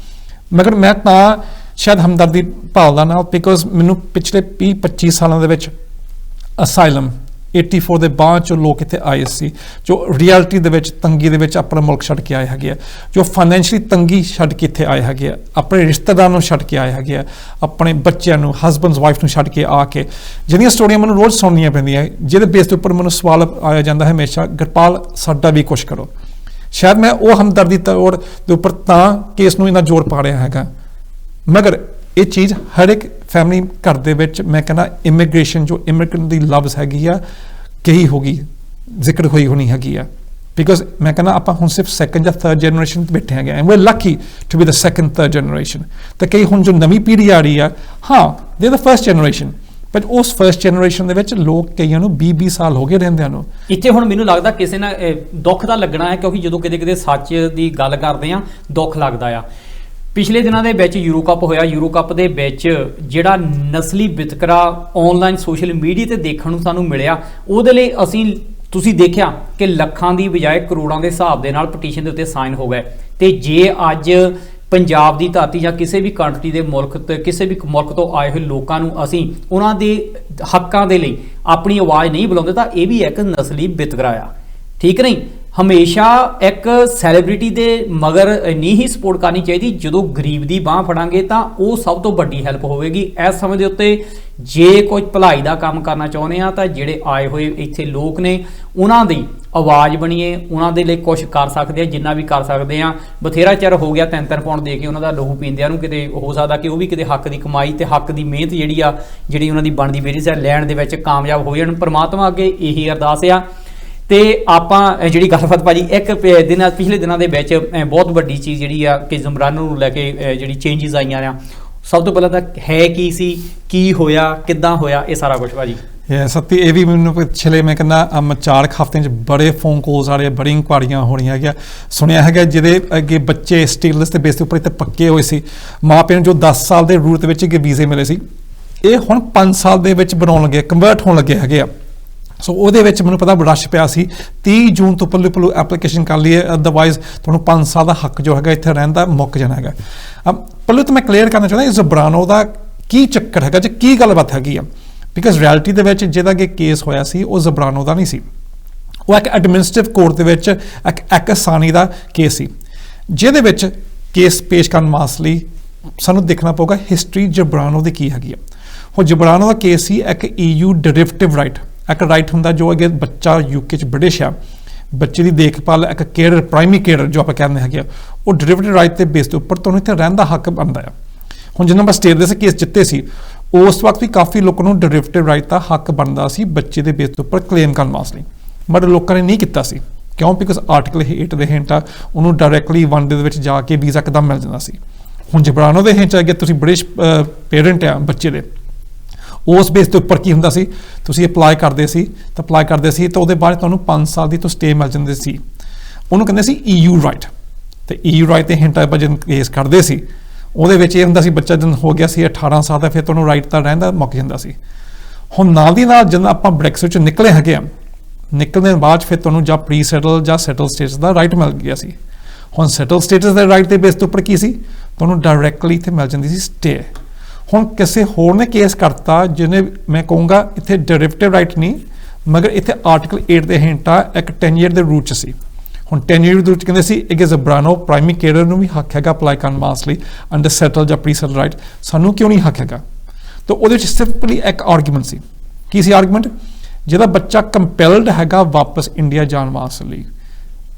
ਮਗਰ ਮੈਂ ਤਾਂ ਸ਼ਾਇਦ ਹਮਦਰਦੀ ਭਾਲਦਾ ਨਾਲ, ਬਿਕੋਜ਼ ਮੈਨੂੰ ਪਿਛਲੇ 20-25 ਸਾਲਾਂ ਦੇ ਵਿੱਚ ਅਸਾਈਲਮ 84 ਦੇ ਬਾਅਦ ਜੋ ਲੋਕ ਇੱਥੇ ਆਏ ਸੀ, ਜੋ ਰਿਐਲਿਟੀ ਦੇ ਵਿੱਚ ਤੰਗੀ ਦੇ ਵਿੱਚ ਆਪਣਾ ਮੁਲਕ ਛੱਡ ਕੇ ਆਏ ਹੈਗੇ ਆ, ਜੋ ਫਾਈਨੈਂਸ਼ੀਅਲੀ ਤੰਗੀ ਛੱਡ ਕੇ ਇੱਥੇ ਆਏ ਹੈਗੇ ਆ, ਆਪਣੇ ਰਿਸ਼ਤੇਦਾਰਾਂ ਨੂੰ ਛੱਡ ਕੇ ਆਏ ਹੈਗੇ ਆ, ਆਪਣੇ ਬੱਚਿਆਂ ਨੂੰ, ਹਸਬੈਂਡਸ ਵਾਈਫ ਨੂੰ ਛੱਡ ਕੇ ਆ ਕੇ, ਜਿਹੜੀਆਂ ਸਟੋਰੀਆਂ ਮੈਨੂੰ ਰੋਜ਼ ਸੁਣਨੀਆਂ ਪੈਂਦੀਆਂ, ਜਿਹਦੇ ਬੇਸ ਦੇ ਉੱਪਰ ਮੈਨੂੰ ਸਵਾਲ ਆਇਆ ਜਾਂਦਾ ਹਮੇਸ਼ਾ, ਗੁਰਪਾਲ ਸਾਡਾ ਵੀ ਕੁਛ ਕਰੋ। ਸ਼ਾਇਦ ਮੈਂ ਉਹ ਹਮਦਰਦੀ ਤੌਰ ਦੇ ਉੱਪਰ ਤਾਂ ਕੇਸ ਨੂੰ ਇੰਨਾ ਜ਼ੋਰ ਪਾ ਰਿਹਾ ਹੈਗਾ, ਮਗਰ ਇਹ ਚੀਜ਼ ਹਰ ਇੱਕ ਫੈਮਿਲੀ ਘਰ ਦੇ ਵਿੱਚ ਮੈਂ ਕਹਿੰਦਾ ਇਮੀਗ੍ਰੇਸ਼ਨ ਜੋ ਇਮੀਗ੍ਰੈਂਟ ਦੀ ਲਫ਼ਜ਼ ਹੈਗੀ ਆ ਕਹੀ ਹੋਗੀ, ਜ਼ਿਕਰ ਹੋਈ ਹੋਣੀ ਹੈਗੀ ਆ, ਬਿਕੋਜ਼ ਮੈਂ ਕਹਿੰਦਾ ਆਪਾਂ ਹੁਣ ਸਿਰਫ ਸੈਕੰਡ ਜਾਂ ਥਰਡ ਜਨਰੇਸ਼ਨ ਤੇ ਬੈਠੇ ਹੈਗੇ, and we are lucky to be the second third generation. ਤੇ ਕਈ ਹੁਣ ਜੋ ਨਵੀਂ ਪੀੜ੍ਹੀ ਆ ਰਹੀ ਆ, ਹਾਂ ਦੇ ਦ ਫਰਸਟ ਜਨਰੇਸ਼ਨ, ਬਟ ਉਸ ਫਰਸਟ ਜਨਰੇਸ਼ਨ ਦੇ ਵਿੱਚ ਲੋਕ ਕਈਆਂ ਨੂੰ 20-20 ਸਾਲ ਹੋ ਗਏ ਰਹਿੰਦਿਆਂ ਨੂੰ। ਇੱਥੇ ਹੁਣ ਮੈਨੂੰ ਲੱਗਦਾ ਕਿਸੇ ਨਾਲ ਦੁੱਖ ਤਾਂ ਲੱਗਣਾ ਹੈ, ਕਿਉਂਕਿ ਜਦੋਂ ਕਿਤੇ ਸੱਚ ਦੀ ਗੱਲ ਕਰਦੇ ਆ ਦੁੱਖ ਲੱਗਦਾ ਆ। ਪਿਛਲੇ ਦਿਨਾਂ ਦੇ ਵਿੱਚ ਯੂਰੋ ਕੱਪ ਹੋਇਆ, ਯੂਰੋ ਕੱਪ ਦੇ ਵਿੱਚ ਜਿਹੜਾ ਨਸਲੀ ਵਿਤਕਰਾ ਆਨਲਾਈਨ ਸੋਸ਼ਲ ਮੀਡੀਆ ਤੇ ਦੇਖਣ ਨੂੰ ਸਾਨੂੰ ਮਿਲਿਆ, ਉਹਦੇ ਲਈ ਤੁਸੀਂ ਦੇਖਿਆ ਕਿ ਲੱਖਾਂ ਦੀ ਬਜਾਏ ਕਰੋੜਾਂ ਦੇ ਹਿਸਾਬ ਦੇ ਨਾਲ ਪਟੀਸ਼ਨ ਦੇ ਉੱਤੇ ਸਾਈਨ ਹੋ ਗਏ। ਤੇ ਜੇ ਅੱਜ ਪੰਜਾਬ ਦੀ ਧਰਤੀ ਜਾਂ ਕਿਸੇ ਵੀ ਕੰਟਰੀ ਦੇ ਮੁਲਕ ਤੇ ਕਿਸੇ ਵੀ ਮੁਲਕ ਤੋਂ ਆਏ ਹੋਏ ਲੋਕਾਂ ਨੂੰ ਅਸੀਂ ਉਹਨਾਂ ਦੇ ਹੱਕਾਂ ਦੇ ਲਈ ਆਪਣੀ ਆਵਾਜ਼ ਨਹੀਂ ਬੁਲਾਉਂਦੇ, ਤਾਂ ਇਹ ਵੀ ਇੱਕ ਨਸਲੀ ਵਿਤਕਰਾ ਆ, ਠੀਕ ਨਹੀਂ? ਹਮੇਸ਼ਾ ਇੱਕ ਸੈਲੀਬ੍ਰਿਟੀ ਦੇ ਮਗਰ ਨਹੀਂ ਹੀ ਸਪੋਰਟ ਕਰਨੀ ਚਾਹੀਦੀ, ਜਦੋਂ ਗਰੀਬ ਦੀ ਬਾਹ ਫੜਾਂਗੇ ਤਾਂ ਉਹ ਸਭ ਤੋਂ ਵੱਡੀ ਹੈਲਪ ਹੋਵੇਗੀ। ਇਸ ਸਮੇਂ ਦੇ ਉੱਤੇ ਜੇ ਕੋਈ ਭਲਾਈ ਦਾ ਕੰਮ ਕਰਨਾ ਚਾਹੁੰਦੇ ਆ ਤਾਂ ਜਿਹੜੇ ਆਏ ਹੋਏ ਇੱਥੇ ਲੋਕ ਨੇ ਉਹਨਾਂ ਦੀ ਆਵਾਜ਼ ਬਣੀਏ, ਉਹਨਾਂ ਦੇ ਲਈ ਕੁਝ ਕਰ ਸਕਦੇ ਆ, ਜਿੰਨਾ ਵੀ ਕਰ ਸਕਦੇ ਆ। ਬਥੇਰਾ ਚਿਰ ਹੋ ਗਿਆ 3-3 ਪਾਉਂਡ ਦੇ ਕੇ ਉਹਨਾਂ ਦਾ ਲਹੂ ਪੀਂਦਿਆਂ ਨੂੰ, ਕਿਤੇ ਹੋ ਸਕਦਾ ਕਿ ਉਹ ਵੀ ਕਿਤੇ ਹੱਕ ਦੀ ਕਮਾਈ ਤੇ ਹੱਕ ਦੀ ਮਿਹਨਤ ਜਿਹੜੀ ਉਹਨਾਂ ਦੀ ਬਣਦੀ ਵੇਰੀ ਹੈ ਲੈਣ ਦੇ ਵਿੱਚ ਕਾਮਯਾਬ ਹੋ ਜਾਣ। ਪਰਮਾਤਮਾ ਅੱਗੇ ਇਹੀ ਅਰਦਾਸ ਆ। ਤੇ ਆਪਾਂ ਜਿਹੜੀ ਗੱਲਬਾਤ ਭਾਜੀ ਪਿਛਲੇ ਦਿਨਾਂ ਦੇ ਵਿੱਚ ਬਹੁਤ ਵੱਡੀ ਚੀਜ਼ ਜਿਹੜੀ ਆ ਕਿ ਜ਼ਮਰਾਨ ਨੂੰ ਲੈ ਕੇ ਜਿਹੜੀ ਚੇਂਜਸ ਆਈਆਂ ਆ, ਸਭ ਤੋਂ ਪਹਿਲਾਂ ਤਾਂ ਹੈ ਕੀ ਸੀ, ਕੀ ਹੋਇਆ, ਕਿੱਦਾਂ ਹੋਇਆ, ਇਹ ਸਾਰਾ ਕੁਝ ਭਾਜੀ? ਸੱਤੀ ਇਹ ਵੀ ਮੈਨੂੰ ਪਿਛਲੇ ਮੈਂ ਕਹਿੰਦਾ 4 ਹਫ਼ਤਿਆਂ 'ਚ ਬੜੇ ਫੋਨ ਕਾਲਸ ਆ ਰਹੇ, ਬੜੀ ਇਨਕੁਆਰੀਆਂ ਹੋ ਰਹੀਆਂ ਹੈਗੀਆਂ। ਸੁਣਿਆ ਹੈਗਾ ਜਿਹਦੇ ਅੱਗੇ ਬੱਚੇ ਸਟੇਟਲੈਸ ਦੇ ਬੇਸ ਦੇ ਉੱਪਰ ਇੱਥੇ ਪੱਕੇ ਹੋਏ ਸੀ, ਮਾਂ ਪਿਓ ਨੂੰ ਜੋ 10 ਸਾਲ ਦੇ ਰੂਟ ਦੇ ਵਿੱਚ ਵੀਜ਼ੇ ਮਿਲੇ ਸੀ, ਇਹ ਹੁਣ 5 ਸਾਲ ਦੇ ਵਿੱਚ ਬਣਾਉਣ ਲੱਗੇ, ਕਨਵਰਟ ਹੋਣ ਲੱਗੇ ਹੈਗੇ ਆ। ਸੋ ਉਹਦੇ ਵਿੱਚ ਮੈਨੂੰ ਪਤਾ ਰਸ਼ ਪਿਆ ਸੀ, 30 ਜੂਨ ਤੋਂ ਪੱਲੂ ਐਪਲੀਕੇਸ਼ਨ ਕਰ ਲਈਏ, ਅਦਰਵਾਈਜ਼ ਤੁਹਾਨੂੰ 5 ਸਾਲ ਦਾ ਹੱਕ ਜੋ ਹੈਗਾ ਇੱਥੇ ਰਹਿਣ ਦਾ ਮੁੱਕ ਜਾਣਾ ਹੈਗਾ। ਪੱਲੂ ਤਾਂ ਮੈਂ ਕਲੀਅਰ ਕਰਨਾ ਚਾਹੁੰਦਾ ਜ਼ਬਰਾਨੋ ਦਾ ਕੀ ਚੱਕਰ ਹੈਗਾ ਜਾਂ ਕੀ ਗੱਲਬਾਤ ਹੈਗੀ ਆ, ਬਿਕਾਜ਼ ਰਿਐਲਿਟੀ ਦੇ ਵਿੱਚ ਜਿਹਦਾ ਕਿ ਕੇਸ ਹੋਇਆ ਸੀ ਉਹ ਜ਼ਬਰਾਨੋ ਦਾ ਨਹੀਂ ਸੀ, ਉਹ ਇੱਕ ਐਡਮਿਨਿਸਟ੍ਰੇਟਿਵ ਕੋਰਟ ਦੇ ਵਿੱਚ ਇੱਕ ਆਸਾਨੀ ਦਾ ਕੇਸ ਸੀ, ਜਿਹਦੇ ਵਿੱਚ ਕੇਸ ਪੇਸ਼ ਕਰਨ ਵਾਸਤੇ ਸਾਨੂੰ ਦੇਖਣਾ ਪਊਗਾ ਹਿਸਟਰੀ ਜ਼ਬਰਾਨੋ ਦੀ ਕੀ ਹੈਗੀ ਆ। ਹੁਣ ਜ਼ਬਰਾਨੋ ਦਾ ਕੇਸ ਸੀ ਇੱਕ EU ਡੈਰੀਵੇਟਿਵ ਰਾਈਟ, ਇੱਕ ਰਾਈਟ ਹੁੰਦਾ ਜੋ ਅਗੇ ਬੱਚਾ UK 'ਚ ਬ੍ਰਿਟਿਸ਼ ਆ, ਬੱਚੇ ਦੀ ਦੇਖਭਾਲ ਇੱਕ ਕੇਅਰ ਪ੍ਰਾਇਮਰੀ ਕੇਅਰ ਜੋ ਆਪਾਂ ਕਹਿੰਦੇ ਹੈਗੇ ਆ, ਉਹ ਡੈਰੀਵੇਟਿਵ ਰਾਈਟ ਦੇ ਬੇਸ ਦੇ ਉੱਪਰ ਤੁਹਾਨੂੰ ਇੱਥੇ ਰਹਿਣ ਦਾ ਹੱਕ ਬਣਦਾ ਆ। ਹੁਣ ਜਿੰਨਾ ਆਪਾਂ ਸਟੇਟ ਦੇ ਕੇਸ ਜਿੱਤੇ ਸੀ, ਉਸ ਵਕਤ ਵੀ ਕਾਫੀ ਲੋਕਾਂ ਨੂੰ ਡੈਰੀਵੇਟਿਵ ਰਾਈਟ ਦਾ ਹੱਕ ਬਣਦਾ ਸੀ ਬੱਚੇ ਦੇ ਬੇਸ ਦੇ ਉੱਪਰ ਕਲੇਮ ਕਰਨ ਵਾਸਤੇ, ਬਟ ਲੋਕਾਂ ਨੇ ਨਹੀਂ ਕੀਤਾ ਸੀ। ਕਿਉਂ? ਬਿਕਾਜ਼ ਆਰਟੀਕਲ 8 ਦੇ ਹੇਠ ਆ ਉਹਨੂੰ ਡਾਇਰੈਕਟਲੀ ਵਨ ਦੇ ਵਿੱਚ ਜਾ ਕੇ ਵੀਜ਼ਾ ਕਿੱਦਾਂ ਮਿਲ ਜਾਂਦਾ ਸੀ। ਹੁਣ ਜਬਰਾਨੋ ਦੇ ਹੇਠ ਅੱਗੇ ਤੁਸੀਂ ਬ੍ਰਿਟਿਸ਼ ਪੇਰੈਂਟ ਆ ਬੱਚੇ ਦੇ, ਉਸ ਬੇਸ ਦੇ ਉੱਪਰ ਕੀ ਹੁੰਦਾ ਸੀ, ਤੁਸੀਂ ਅਪਲਾਈ ਕਰਦੇ ਸੀ ਤਾਂ ਉਹਦੇ ਬਾਅਦ ਤੁਹਾਨੂੰ 5 ਸਾਲ ਦੀ ਤੋਂ ਸਟੇ ਮਿਲ ਜਾਂਦੀ ਸੀ। ਉਹਨੂੰ ਕਹਿੰਦੇ ਸੀ EU ਰਾਈਟ। ਤੇ EU ਰਾਈਟ ਦੇ ਹਿੰਟ ਆਪਾਂ ਜਦੋਂ ਕੇਸ ਕਰਦੇ ਸੀ, ਉਹਦੇ ਵਿੱਚ ਇਹ ਹੁੰਦਾ ਸੀ ਬੱਚਾ ਜਦੋਂ ਹੋ ਗਿਆ ਸੀ 18 ਸਾਲ ਦਾ, ਫਿਰ ਤੁਹਾਨੂੰ ਰਾਈਟ ਤਾਂ ਰਹਿੰਦਾ ਮੁੱਕ ਜਾਂਦਾ ਸੀ। ਹੁਣ ਨਾਲ ਦੀ ਨਾਲ ਜਦੋਂ ਆਪਾਂ ਬ੍ਰੈਕਸਿਟ ਚੋਂ ਨਿਕਲੇ ਹੈਗੇ ਆ, ਨਿਕਲਣ ਦੇ ਬਾਅਦ ਫਿਰ ਤੁਹਾਨੂੰ ਜਾਂ ਪ੍ਰੀ ਸੈਟਲ ਜਾਂ ਸੈਟਲ ਸਟੇਟਸ ਦਾ ਰਾਈਟ ਮਿਲ ਗਿਆ ਸੀ। ਹੁਣ ਸੈਟਲ ਸਟੇਟਸ ਦੇ ਰਾਈਟ ਦੇ ਬੇਸ ਦੇ ਉੱਪਰ ਕੀ ਸੀ, ਤੁਹਾਨੂੰ ਡਾਇਰੈਕਟਲੀ ਇੱਥੇ ਮਿਲ ਜਾਂਦੀ ਸੀ ਸਟੇ। ਹੁਣ ਕਿਸੇ ਹੋਰ ਨੇ ਕੇਸ ਕਰਤਾ ਜਿਹਨੇ, ਮੈਂ ਕਹੂੰਗਾ ਇੱਥੇ ਡੈਰੀਵੇਟਿਵ ਰਾਈਟ ਨਹੀਂ, ਮਗਰ ਇੱਥੇ ਆਰਟੀਕਲ 8 ਦੇ ਹਿੰਟ ਆ ਇੱਕ ਟੈਨਿਅਰ ਦੇ ਰੂਟ 'ਚ ਸੀ। ਹੁਣ ਟੈਨਿਅਰ ਦੇ ਰੂਟ 'ਚ ਕਹਿੰਦੇ ਸੀ ਇੱਕ ਜ਼ਬਰਾਨੋ ਪ੍ਰਾਇਮਰੀ ਕੇਅਰ ਨੂੰ ਵੀ ਹੱਕ ਹੈਗਾ ਅਪਲਾਈ ਕਰਨ ਵਾਸਤੇ ਲਈ ਅੰਡਰ ਸੈਟਲ ਜਾਂ ਪ੍ਰੀ ਸੈਟਲ ਰਾਈਟ, ਸਾਨੂੰ ਕਿਉਂ ਨਹੀਂ ਹੱਕ ਹੈਗਾ? ਤਾਂ ਉਹਦੇ ਵਿੱਚ ਸਿੰਪਲੀ ਇੱਕ ਆਰਗੂਮੈਂਟ ਸੀ। ਕੀ ਸੀ ਆਰਗੂਮੈਂਟ? ਜਿਹਦਾ ਬੱਚਾ ਕੰਪੈਲਡ ਹੈਗਾ ਵਾਪਸ ਇੰਡੀਆ ਜਾਣ ਵਾਸਤੇ ਲਈ,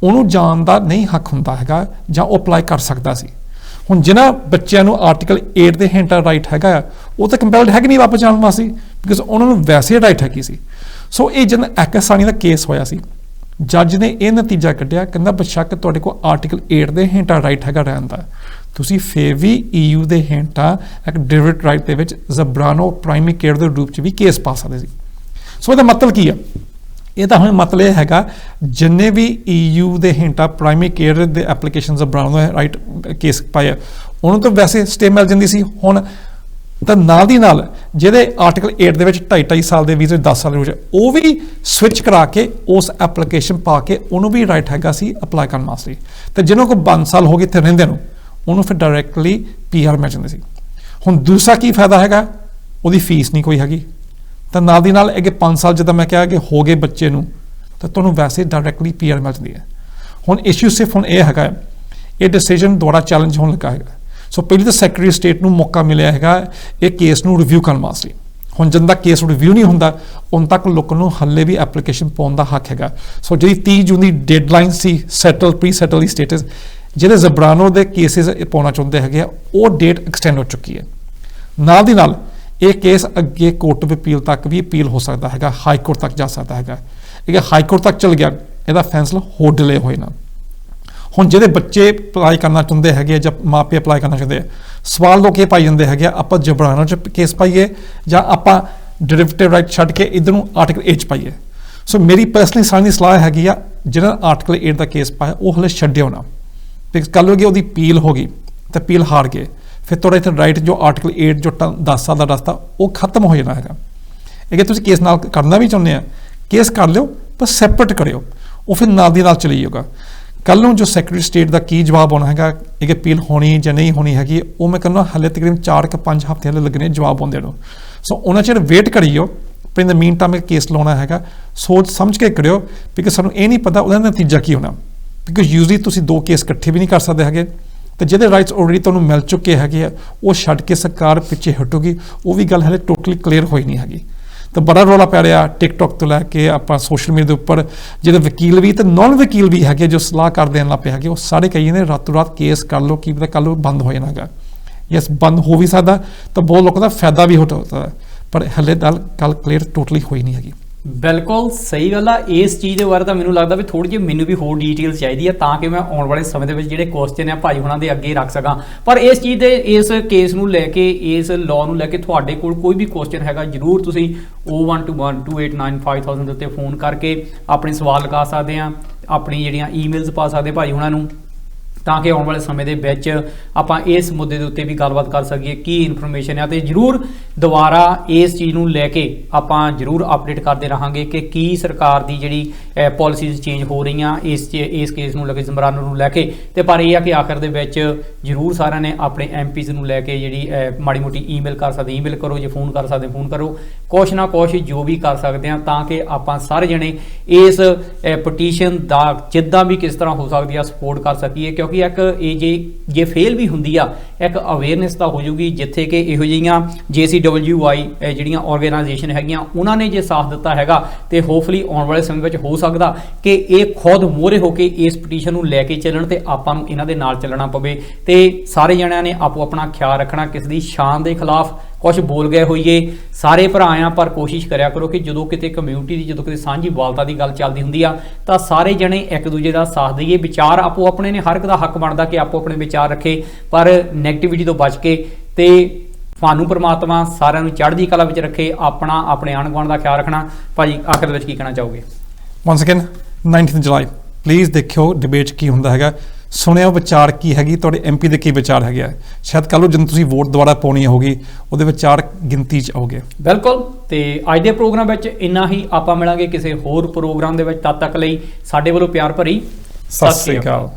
ਉਹਨੂੰ ਜਾਣ ਦਾ ਨਹੀਂ ਹੱਕ ਹੁੰਦਾ ਹੈਗਾ ਜਾਂ ਉਹ ਅਪਲਾਈ ਕਰ ਸਕਦਾ ਸੀ। ਹੁਣ ਜਿਨ੍ਹਾਂ ਬੱਚਿਆਂ ਨੂੰ ਆਰਟੀਕਲ 8 ਦੇ ਹਿੰਟ ਰਾਈਟ ਹੈਗਾ, ਉਹ ਤਾਂ ਕੰਪੈਲਡ ਹੈ ਕਿ ਨਹੀਂ ਵਾਪਸ ਜਾਣ ਵਾਸਤੇ, ਬਿਕਾਜ਼ ਉਹਨਾਂ ਨੂੰ ਵੈਸੇ ਰਾਈਟ ਹੈਗੀ ਸੀ। ਸੋ ਇਹ ਜਦੋਂ ਐਕਸਾਨੀ ਦਾ ਕੇਸ ਹੋਇਆ ਸੀ, ਜੱਜ ਨੇ ਇਹ ਨਤੀਜਾ ਕੱਢਿਆ, ਕਹਿੰਦਾ ਬੇਸ਼ੱਕ ਤੁਹਾਡੇ ਕੋਲ ਆਰਟੀਕਲ 8 ਦੇ ਹਿੰਟ ਰਾਈਟ ਹੈਗਾ ਰਹਿਣ ਦਾ, ਤੁਸੀਂ ਫੇਰ ਵੀ EU ਦੇ ਹਿੰਟਾਂ ਇੱਕ ਡੈਰੀਵੇਟਿਵ ਰਾਈਟ ਦੇ ਵਿੱਚ ਜ਼ਬਰਾਨੋ ਪ੍ਰਾਇਮਰੀ ਕੇਅਰ ਦੇ ਰੂਪ 'ਚ ਵੀ ਕੇਸ ਪਾ ਸਕਦੇ ਸੀ। ਸੋ ਇਹਦਾ ਮਤਲਬ ਕੀ ਆ? ਇਹਦਾ ਹੁਣ ਮਤਲਬ ਇਹ ਹੈਗਾ ਜਿੰਨੇ ਵੀ EU ਦੇ ਹਿੰਟਾਂ ਪ੍ਰਾਇਮਰੀ ਕੇਅਰ ਦੇ ਐਪਲੀਕੇਸ਼ਨ ਜ਼ਬਰਾਨੋ ਰਾਈਟ ਕੇਸ ਪਾਇਆ, ਉਹਨੂੰ ਤਾਂ ਵੈਸੇ ਸਟੇ ਮਿਲ ਜਾਂਦੀ ਸੀ। ਹੁਣ ਤਾਂ ਨਾਲ ਦੀ ਨਾਲ ਜਿਹਦੇ ਆਰਟੀਕਲ 8 ਦੇ ਵਿੱਚ 2.5 ਸਾਲ ਦੇ ਵੀਜ਼ੇ 10 ਸਾਲ ਦੇ ਵਿੱਚ, ਉਹ ਵੀ ਸਵਿਚ ਕਰਾ ਕੇ ਉਸ ਐਪਲੀਕੇਸ਼ਨ ਪਾ ਕੇ ਉਹਨੂੰ ਵੀ ਰਾਈਟ ਹੈਗਾ ਸੀ ਅਪਲਾਈ ਕਰਨ ਵਾਸਤੇ। ਤੇ ਜਿਹਨਾਂ ਕੋਲ 5 ਸਾਲ ਹੋ ਗਏ ਇੱਥੇ ਰਹਿੰਦੇ ਨੂੰ, ਉਹਨੂੰ ਫਿਰ ਡਾਇਰੈਕਟਲੀ PR ਮਿਲ ਜਾਂਦੀ ਸੀ। ਹੁਣ ਦੂਸਰਾ ਕੀ ਫਾਇਦਾ ਹੈਗਾ? ਉਹਦੀ ਫੀਸ ਨਹੀਂ ਕੋਈ ਹੈਗੀ। ਤਾਂ ਨਾਲ ਦੀ ਨਾਲ ਅੱਗੇ 5 ਸਾਲ ਜਿੱਦਾਂ ਮੈਂ ਕਿਹਾ ਕਿ ਹੋ ਗਏ ਬੱਚੇ ਨੂੰ, ਤਾਂ ਤੁਹਾਨੂੰ ਵੈਸੇ ਡਾਇਰੈਕਟਲੀ PR ਮਿਲ ਜਾਂਦੀ ਹੈ। ਹੁਣ ਇਸ਼ੂ ਸਿਰਫ ਹੁਣ ਇਹ ਹੈਗਾ, ਇਹ ਡਿਸੀਜਨ ਦੁਆਰਾ ਚੈਲੰਜ ਹੋਣ ਲੱਗਾ ਹੈਗਾ। ਸੋ ਪਹਿਲੀ ਤਾਂ ਸੈਕਟਰੀ ਸਟੇਟ ਨੂੰ ਮੌਕਾ ਮਿਲਿਆ ਹੈਗਾ ਇਹ ਕੇਸ ਨੂੰ ਰਿਵਿਊ ਕਰਨ ਵਾਸਤੇ। ਹੁਣ ਜਦੋਂ ਤੱਕ ਕੇਸ ਰਿਵਿਊ ਨਹੀਂ ਹੁੰਦਾ, ਉਦੋਂ ਤੱਕ ਲੋਕਾਂ ਨੂੰ ਹੱਲੇ ਵੀ ਐਪਲੀਕੇਸ਼ਨ ਪਾਉਣ ਦਾ ਹੱਕ ਹੈਗਾ। ਸੋ ਜਿਹੜੀ 30 ਜੂਨ ਦੀ ਡੈਡਲਾਈਨ ਸੀ ਸੈਟਲ ਪ੍ਰੀ ਸੈਟਲ ਦੀ ਸਟੇਟਸ ਜਿਹੜੇ ਜ਼ਬਰਾਨੋ ਦੇ ਕੇਸਿਸ ਪਾਉਣਾ ਚਾਹੁੰਦੇ ਹੈਗੇ ਆ, ਉਹ ਡੇਟ ਐਕਸਟੈਂਡ ਹੋ ਚੁੱਕੀ ਹੈ। ਨਾਲ ਦੀ ਨਾਲ ਇਹ ਕੇਸ ਅੱਗੇ ਕੋਰਟ ਆਫ ਅਪੀਲ ਤੱਕ ਵੀ ਅਪੀਲ ਹੋ ਸਕਦਾ ਹੈਗਾ, ਹਾਈ ਕੋਰਟ ਤੱਕ ਜਾ ਸਕਦਾ ਹੈਗਾ। ਇਹ ਹਾਈ ਕੋਰਟ ਤੱਕ ਚਲ ਗਿਆ, ਇਹਦਾ ਫੈਸਲਾ ਹੋਰ ਡਿਲੇ ਹੋਏ ਨਾ। ਹੁਣ ਜਿਹੜੇ ਬੱਚੇ ਅਪਲਾਈ ਕਰਨਾ ਚਾਹੁੰਦੇ ਹੈਗੇ ਜਾਂ ਮਾਪੇ ਅਪਲਾਈ ਕਰਨਾ ਚਾਹੁੰਦੇ ਆ, ਸਵਾਲ ਲੋਕ ਇਹ ਪਾਈ ਜਾਂਦੇ ਹੈਗੇ ਆਪਾਂ ਜ਼ਬਰਾਨੋ 'ਚ ਕੇਸ ਪਾਈਏ ਜਾਂ ਆਪਾਂ ਡੈਰੀਵੇਟਿਵ ਰਾਈਟ ਛੱਡ ਕੇ ਇੱਧਰ ਨੂੰ ਆਰਟੀਕਲ 8 'ਚ ਪਾਈਏ। ਸੋ ਮੇਰੀ ਪਰਸਨਲੀ ਸਾਡੀ ਸਲਾਹ ਹੈਗੀ ਆ ਜਿਹੜਾ ਆਰਟੀਕਲ 8 ਦਾ ਕੇਸ ਪਾਇਆ ਉਹ ਹਲੇ ਛੱਡਿਓ ਨਾ, ਬਿਕਾਜ਼ ਕੱਲ੍ਹ ਹੋ ਗਈ ਉਹਦੀ ਅਪੀਲ ਹੋ ਗਈ ਤੇ ਅਪੀਲ ਹਾਰ ਗਏ, ਫਿਰ ਤੁਹਾਡਾ ਇੱਥੇ ਰਾਈਟ ਜੋ ਆਰਟੀਕਲ 8 ਜੋ 10 ਸਾਲ ਦਾ ਰਸਤਾ ਉਹ ਖਤਮ ਹੋ ਜਾਣਾ ਹੈਗਾ। ਇਹ ਤੁਸੀਂ ਕੇਸ ਨਾਲ ਕਰਨਾ ਵੀ ਚਾਹੁੰਦੇ ਆ, ਕੇਸ ਕਰ ਲਿਓ ਪਰ ਸੈਪਰੇਟ ਕਰਿਓ, ਉਹ ਫਿਰ ਨਾਲ ਦੀ ਨਾਲ ਚਲੀ ਜਾਊਗਾ। ਕੱਲ੍ਹ ਨੂੰ ਜੋ ਸੈਕਟਰੀ ਸਟੇਟ ਦਾ ਕੀ ਜਵਾਬ ਆਉਣਾ ਹੈਗਾ, ਇਹ ਅਪੀਲ ਹੋਣੀ ਜਾਂ ਨਹੀਂ ਹੋਣੀ ਹੈਗੀ, ਉਹ ਮੈਂ ਕਹਿੰਦਾ ਹਾਲੇ ਤਕਰੀਬਨ 4 ਕਿ 5 ਹਫ਼ਤੇ ਹਲੇ ਲੱਗਣੇ ਜਵਾਬ ਆਉਂਦੇ ਨੂੰ। ਸੋ ਉਹਨਾਂ ਚਿਰ ਵੇਟ ਕਰੀਓ, ਪਰ ਇਨ ਦ ਮੀਨ ਟਾਈਮ ਕੇਸ ਲਾਉਣਾ ਹੈਗਾ ਸੋਚ ਸਮਝ ਕੇ ਕਰਿਓ, ਬਿਕਾਜ਼ ਸਾਨੂੰ ਇਹ ਨਹੀਂ ਪਤਾ ਉਹਦਾ ਨਤੀਜਾ ਕੀ ਹੋਣਾ। ਬਿਕਾਜ਼ ਯੂਜ਼ਲੀ ਤੁਸੀਂ 2 ਕੇਸ ਇਕੱਠੇ ਵੀ ਨਹੀਂ ਕਰ ਸਕਦੇ ਹੈਗੇ, ਤੇ ਜਿਹਦੇ ਰਾਈਟਸ ਆਲਰੇਡੀ ਤੁਹਾਨੂੰ ਮਿਲ ਚੁੱਕੇ ਹੈਗੇ ਆ ਉਹ ਛੱਡ ਕੇ ਸਰਕਾਰ ਪਿੱਛੇ ਹਟੂਗੀ, ਉਹ ਵੀ ਗੱਲ ਹਲੇ ਟੋਟਲੀ ਕਲੀਅਰ ਹੋਈ ਨਹੀਂ ਹੈਗੀ। ਤਾਂ ਬੜਾ ਰੌਲਾ ਪੈ ਰਿਹਾ ਟਿਕਟੋਕ ਤੋਂ ਲੈ ਕੇ ਆਪਾਂ ਸੋਸ਼ਲ ਮੀਡੀਆ ਦੇ ਉੱਪਰ, ਜਿਹੜੇ ਵਕੀਲ ਵੀ ਤੇ ਨੌਨ ਵਕੀਲ ਵੀ ਹੈਗੇ ਜੋ ਸਲਾਹ ਕਰ ਦੇਣ ਲੱਗ ਪਏ ਹੈਗੇ, ਉਹ ਸਾਰੇ ਕਹੀ ਨੇ ਰਾਤੋਂ ਰਾਤ ਕੇਸ ਕਰ ਲਓ, ਕੀ ਪਤਾ ਕੱਲ੍ਹ ਨੂੰ ਬੰਦ ਹੋ ਜਾਣਾ ਹੈਗਾ। ਯੈਸ, ਬੰਦ ਹੋ ਵੀ ਸਕਦਾ ਤਾਂ ਬਹੁਤ ਲੋਕਾਂ ਦਾ ਫਾਇਦਾ ਵੀ ਹੋ ਸਕਦਾ, ਪਰ ਹਲੇ ਗੱਲ ਕਲੀਅਰ ਟੋਟਲੀ ਹੋਈ ਨਹੀਂ ਹੈਗੀ। ਬਿਲਕੁਲ ਸਹੀ ਗੱਲ ਆ। ਇਸ ਚੀਜ਼ ਦੇ ਬਾਰੇ ਤਾਂ ਮੈਨੂੰ ਲੱਗਦਾ ਵੀ ਥੋੜੀ ਜਿਹੀ ਮੈਨੂੰ ਵੀ ਹੋਰ ਡੀਟੇਲ ਚਾਹੀਦੀ ਆ, ਤਾਂ ਕਿ ਮੈਂ ਆਉਣ ਵਾਲੇ ਸਮੇਂ ਦੇ ਵਿੱਚ ਜਿਹੜੇ ਕੁਐਸਚਨ ਆ ਭਾਈ ਹੁਣਾਂ ਦੇ ਅੱਗੇ ਰੱਖ ਸਕਾਂ। ਪਰ ਇਸ ਚੀਜ਼ ਦੇ ਇਸ ਕੇਸ ਨੂੰ ਲੈ ਕੇ, ਇਸ ਲਾਅ ਨੂੰ ਲੈ ਕੇ ਤੁਹਾਡੇ ਕੋਲ ਕੋਈ ਵੀ ਕੁਐਸਚਨ ਹੈਗਾ, ਜ਼ਰੂਰ ਤੁਸੀਂ 012128955000 ਦੇ ਉੱਤੇ ਫੋਨ ਕਰਕੇ ਆਪਣੇ ਸਵਾਲ ਲਗਾ ਸਕਦੇ ਆ, ਆਪਣੀ ਜਿਹੜੀਆਂ ਈਮੇਲਸ ਪਾ ਸਕਦੇ ਭਾਈ ਹੁਣਾਂ ਨੂੰ, ਤਾਂ ਕਿ ਆਉਣ ਵਾਲੇ ਸਮੇਂ ਦੇ ਵਿੱਚ ਆਪਾਂ ਇਸ ਮੁੱਦੇ ਦੇ ਉੱਤੇ ਵੀ ਗੱਲਬਾਤ ਕਰ ਸਕੀਏ ਕੀ ਇਨਫੋਰਮੇਸ਼ਨ ਹੈ। ਤੇ ਜ਼ਰੂਰ ਦੁਬਾਰਾ ਇਸ ਚੀਜ਼ ਨੂੰ ਲੈ ਕੇ ਆਪਾਂ ਜ਼ਰੂਰ ਅਪਡੇਟ ਕਰਦੇ ਰਹਾਂਗੇ ਕਿ ਕੀ ਸਰਕਾਰ ਦੀ ਜਿਹੜੀ ਪਾਲਿਸੀਜ਼ ਚੇਂਜ ਹੋ ਰਹੀਆਂ ਇਸ ਕੇਸ ਨੂੰ ਲੈ ਕੇ, ਜ਼ਬਰਾਨੋ ਨੂੰ ਲੈ ਕੇ। ਤੇ ਪਰ ਇਹ ਆ ਕਿ ਆਖਰ ਦੇ ਵਿੱਚ ਜ਼ਰੂਰ ਸਾਰਿਆਂ ਨੇ ਆਪਣੇ MPs ਨੂੰ ਲੈ ਕੇ ਜਿਹੜੀ ਮਾੜੀ ਮੋਟੀ ਈਮੇਲ ਕਰ ਸਕਦੇ, ਈਮੇਲ ਕਰੋ, ਜੇ ਫੋਨ ਕਰ ਸਕਦੇ ਫੋਨ ਕਰੋ, ਕੁਛ ਨਾ ਕੁਛ ਜੋ ਵੀ ਕਰ ਸਕਦੇ ਆ, ਤਾਂ ਕਿ ਆਪਾਂ ਸਾਰੇ ਜਣੇ ਇਸ ਪਟੀਸ਼ਨ ਦਾ ਜਿੱਦਾਂ ਵੀ ਕਿਸ ਤਰ੍ਹਾਂ ਹੋ ਸਕਦੀ ਆ ਸਪੋਰਟ ਕਰ ਸਕੀਏ। ਕਿਉਂਕਿ ਇੱਕ ਇਹ ਜੇ ਫੇਲ ਵੀ ਹੁੰਦੀ ਆ, ਇੱਕ ਅਵੇਅਰਨੈਸ ਤਾਂ ਹੋ ਜੂਗੀ, ਜਿੱਥੇ ਕਿ ਇਹੋ ਜਿਹੀਆਂ ਜੇ ਅਸੀਂ PWI ਜਿਹੜੀਆਂ ਆਰਗੇਨਾਈਜੇਸ਼ਨ ਹੈਗੀਆਂ ਉਹਨਾਂ ਨੇ ਜੇ ਸਾਥ ਦਿੱਤਾ ਹੈਗਾ ਤੇ ਹੋਪਫੁਲੀ ਆਉਣ ਵਾਲੇ ਸਮੇਂ ਵਿੱਚ ਹੋ ਸਕਦਾ ਕਿ ਇਹ ਖੁਦ ਮੂਹਰੇ ਹੋ ਕੇ ਇਸ ਪਟੀਸ਼ਨ ਨੂੰ ਲੈ ਕੇ ਚੱਲਣ ਤੇ ਆਪਾਂ ਨੂੰ ਇਹਨਾਂ ਦੇ ਨਾਲ ਚੱਲਣਾ ਪਵੇ ਤੇ ਸਾਰੇ ਜਣਿਆਂ ਨੇ ਆਪੋ ਆਪਣਾ ਖਿਆਲ ਰੱਖਣਾ, ਕਿਸੇ ਦੀ ਸ਼ਾਨ ਦੇ ਖਿਲਾਫ ਕੁਝ ਬੋਲ ਗਏ ਹੋਈਏ। ਸਾਰੇ ਭਰਾ ਆ ਪਰ ਕੋਸ਼ਿਸ਼ ਕਰਿਆ ਕਰੋ ਕਿ ਜਦੋਂ ਕਿਤੇ ਕਮਿਊਨਿਟੀ ਦੀ, ਜਦੋਂ ਕਿਤੇ ਸਾਂਝੀ ਵਾਲਤਾ ਦੀ ਗੱਲ ਚੱਲਦੀ ਹੁੰਦੀ ਆ ਤਾਂ ਸਾਰੇ ਜਣੇ ਇੱਕ ਦੂਜੇ ਦਾ ਸਾਥ ਦਈਏ। ਵਿਚਾਰ ਆਪੋ ਆਪਣੇ ਨੇ, ਹਰ ਇੱਕ ਦਾ ਹੱਕ ਬਣਦਾ ਕਿ ਆਪੋ ਆਪਣੇ ਵਿਚਾਰ ਰੱਖੇ, ਪਰ ਨੈਗੇਟਿਵਿਟੀ ਤੋਂ ਬਚ ਕੇ। ਤੇ ਤੁਹਾਨੂੰ ਪ੍ਰਮਾਤਮਾ ਸਾਰਿਆਂ ਨੂੰ ਚੜ੍ਹਦੀ ਕਲਾ ਵਿੱਚ ਰੱਖੇ, ਆਪਣਾ ਆਪਣੇ ਆਂਢ ਗੁਆਂਢ ਦਾ ਖਿਆਲ ਰੱਖਣਾ। ਭਾਜੀ ਆਖਰ ਦੇ ਵਿੱਚ ਕੀ ਕਹਿਣਾ ਚਾਹੋਗੇ? ਵਾਂਸ ਅਗੇਨ 19 ਜੁਲਾਈ ਪਲੀਜ਼ ਦੇਖਿਓ ਡਿਬੇਟ ਕੀ ਹੁੰਦਾ ਹੈਗਾ, ਸੁਣਿਓ ਵਿਚਾਰ ਕੀ ਹੈਗੀ, ਤੁਹਾਡੇ MP ਦੇ ਕੀ ਵਿਚਾਰ ਹੈਗੇ ਆ। ਸ਼ਾਇਦ ਕੱਲ੍ਹ ਨੂੰ ਜਦੋਂ ਤੁਸੀਂ ਵੋਟ ਦੁਬਾਰਾ ਪਾਉਣੀ ਹੋਗੀ ਉਹਦੇ ਵਿਚਾਰ ਗਿਣਤੀ 'ਚ ਆਉਗੇ। ਬਿਲਕੁਲ। ਤੇ ਅੱਜ ਦੇ ਪ੍ਰੋਗਰਾਮ ਵਿੱਚ ਇੰਨਾ ਹੀ, ਆਪਾਂ ਮਿਲਾਂਗੇ ਕਿਸੇ ਹੋਰ ਪ੍ਰੋਗਰਾਮ ਦੇ ਵਿੱਚ। ਤਦ ਤੱਕ ਲਈ ਸਾਡੇ ਵੱਲੋਂ ਪਿਆਰ ਭਰੀ ਸਤਿ ਸ੍ਰੀ ਅਕਾਲ।